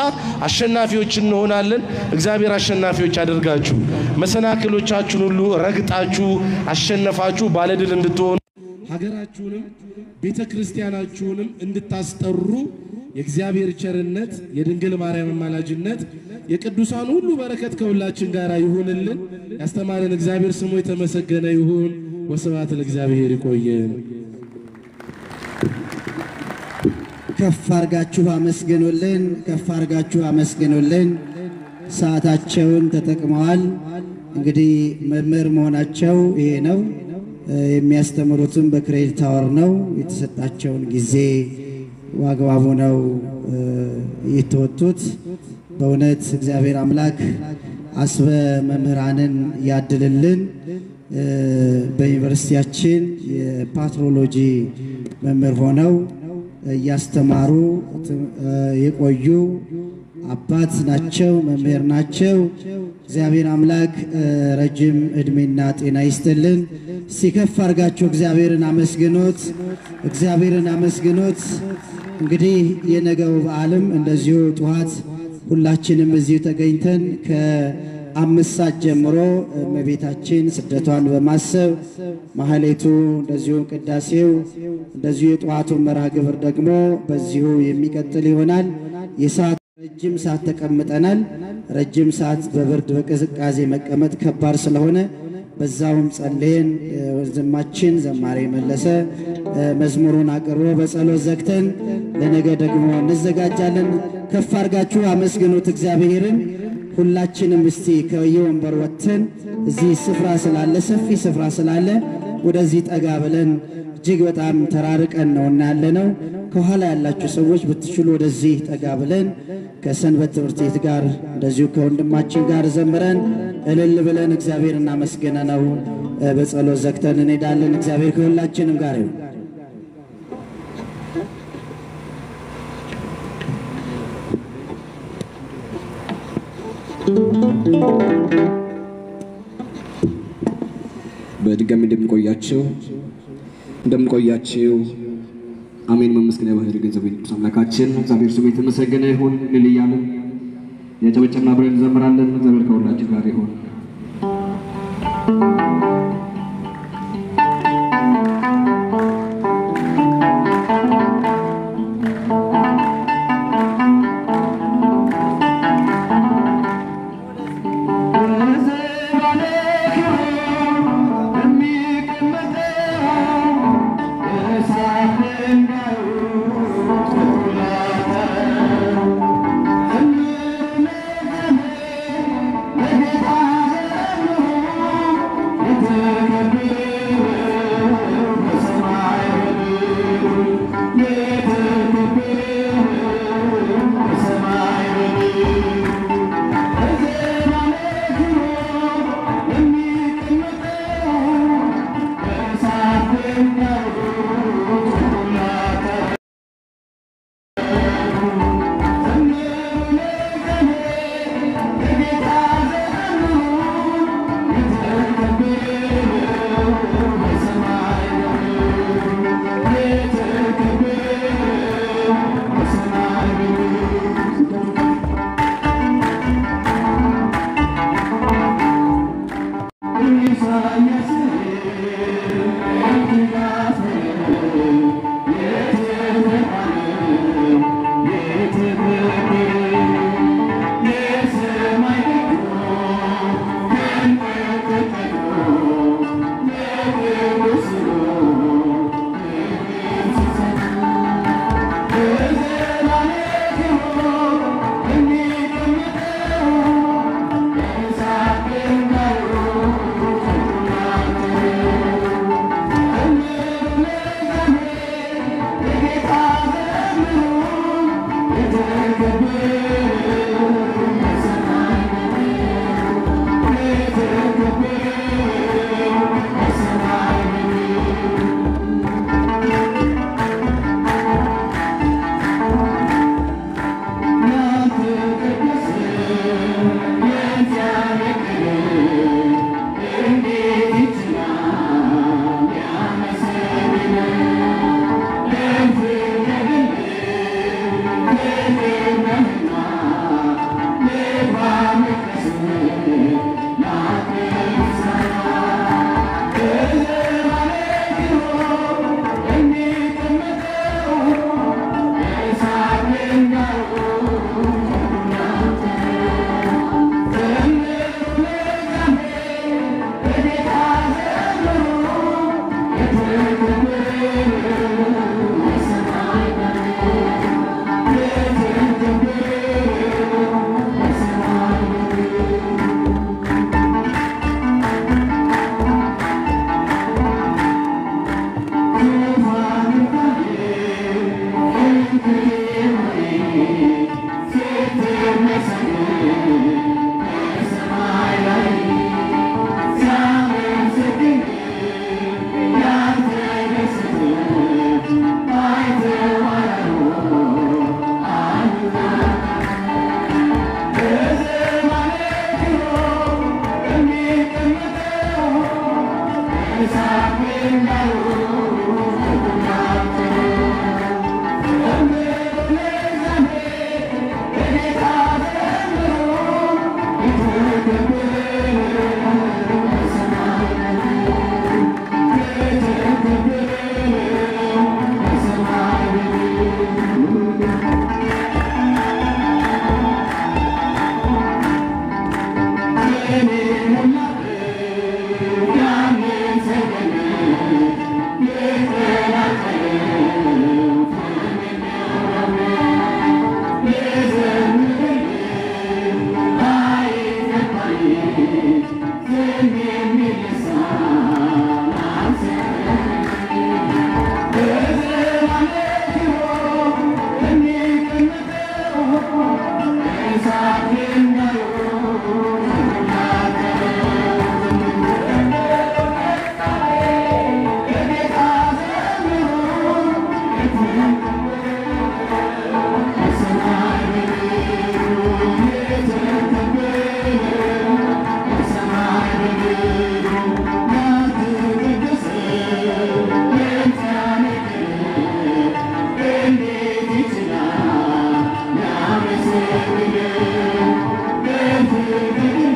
አሸናፊዎች እንሆናለን እግዚአብሔር አሸናፊዎች ያደርጋችሁ መሰናክሎቻችሁን ሁሉ ረግጣችሁ አሸነፋችሁ ባለድል እንድትሆኑ ሀገራችሁንም ቤተክርስቲያናችሁንም እንድታስጠሩ የእግዚአብሔር ቸርነት የድንግል ማርያም አማላጅነት የቅዱሳን ሁሉ በረከት ከሁላችን ጋር ይሁንልን ያስተማረን እግዚአብሔር ስሙ የተመሰገነ ይሁን ወስብሐት ለእግዚአብሔር ይቆየን ከፍ አርጋችሁ አመስግኑልን ሰዓታቸውን ተጠቅመዋል እንግዲህ መምህር መሆናቸው ይሄ ነው የሚያስተምሩትም በክሬዲት አወር ነው የተሰጣቸውን ጊዜ ዋጋው ነው የተወጡት በእውነት እግዚአብሔር አምላክ አስበ መምህራንን ያድልልን በዩኒቨርሲቲያችን የፓትሮሎጂ መምህር ሆነው ያስተማሩ የቆዩ አባት ናቸው መምህር ናቸው እግዚአብሔር አምላክ ረጅም እድሜና ጤና ይስጥልን። ሲከፍ አርጋችሁ እግዚአብሔርን አመስግኖት፣ እግዚአብሔርን አመስግኖት። እንግዲህ የነገው በዓልም እንደዚሁ ጠዋት ሁላችንም እዚሁ ተገኝተን ከ5 ሰዓት ጀምሮ እመቤታችን ስደቷን በማሰብ ማህሌቱ እንደዚሁ ቅዳሴው እንደዚሁ የጠዋቱ መርሃ ግብር ደግሞ በዚሁ የሚቀጥል ይሆናል። የሰዓት ረጅም ሰዓት ተቀምጠናል። ረጅም ሰዓት በብርድ በቅዝቃዜ መቀመጥ ከባድ ስለሆነ በዛውም ጸልየን ወንድማችን ዘማሪ መለሰ መዝሙሩን አቅርቦ በጸሎት ዘግተን ለነገ ደግሞ እንዘጋጃለን። ከፍ አርጋችሁ አመስግኑት እግዚአብሔርን። ሁላችንም እስቲ ከየወንበር ወጥተን እዚህ ስፍራ ስላለ ሰፊ ስፍራ ስላለ ወደዚህ ጠጋ ብለን እጅግ በጣም ተራርቀን ነውና ያለነው። ከኋላ ያላችሁ ሰዎች ብትችሉ ወደዚህ ጠጋ ብለን ከሰንበት ትምህርት ቤት ጋር እንደዚሁ ከወንድማችን ጋር ዘምረን እልል ብለን እግዚአብሔር እናመስግነው በጸሎት ዘግተን እንሄዳለን። እግዚአብሔር ከሁላችንም ጋር ይሁን። በድጋሚ እንደምንቆያችሁ አሜን። መመስገን ያባህር ገንዘብ ቅዱስ አምላካችን እግዚአብሔር ስሙ የተመሰገነ ይሁን። እንልያለን የጨበጨብና አብረን እንዘምራለን። እግዚአብሔር ከሁላችን ጋር ይሁን። Bye. Thank you.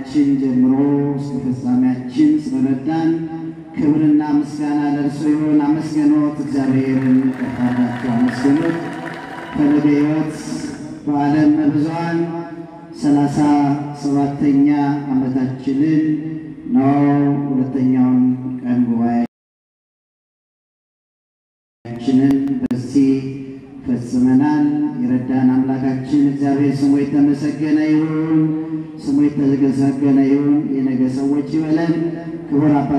ከጅማሬያችን ጀምሮ እስከ ፍጻሜያችን ስለረዳን ክብርና ምስጋና ለእርሱ ይሁን። አመስግኑት፣ እግዚአብሔርን ከፍ አድርጋችሁ አመስግኑት። ፈለገ ሕይወት በዓለም ብዙኃን 37ኛ ዓመታችንን ነው። ሁለተኛውን ቀን ጉባኤያችንን በዚህ ፈጽመናል። የረዳን አምላካችን እግዚአብሔር ስሙ የተመሰገነ ይሁን። ስሙ የተመሰገነ ይሁን። የነገ ሰዎች ይበለን። ክቡር አባ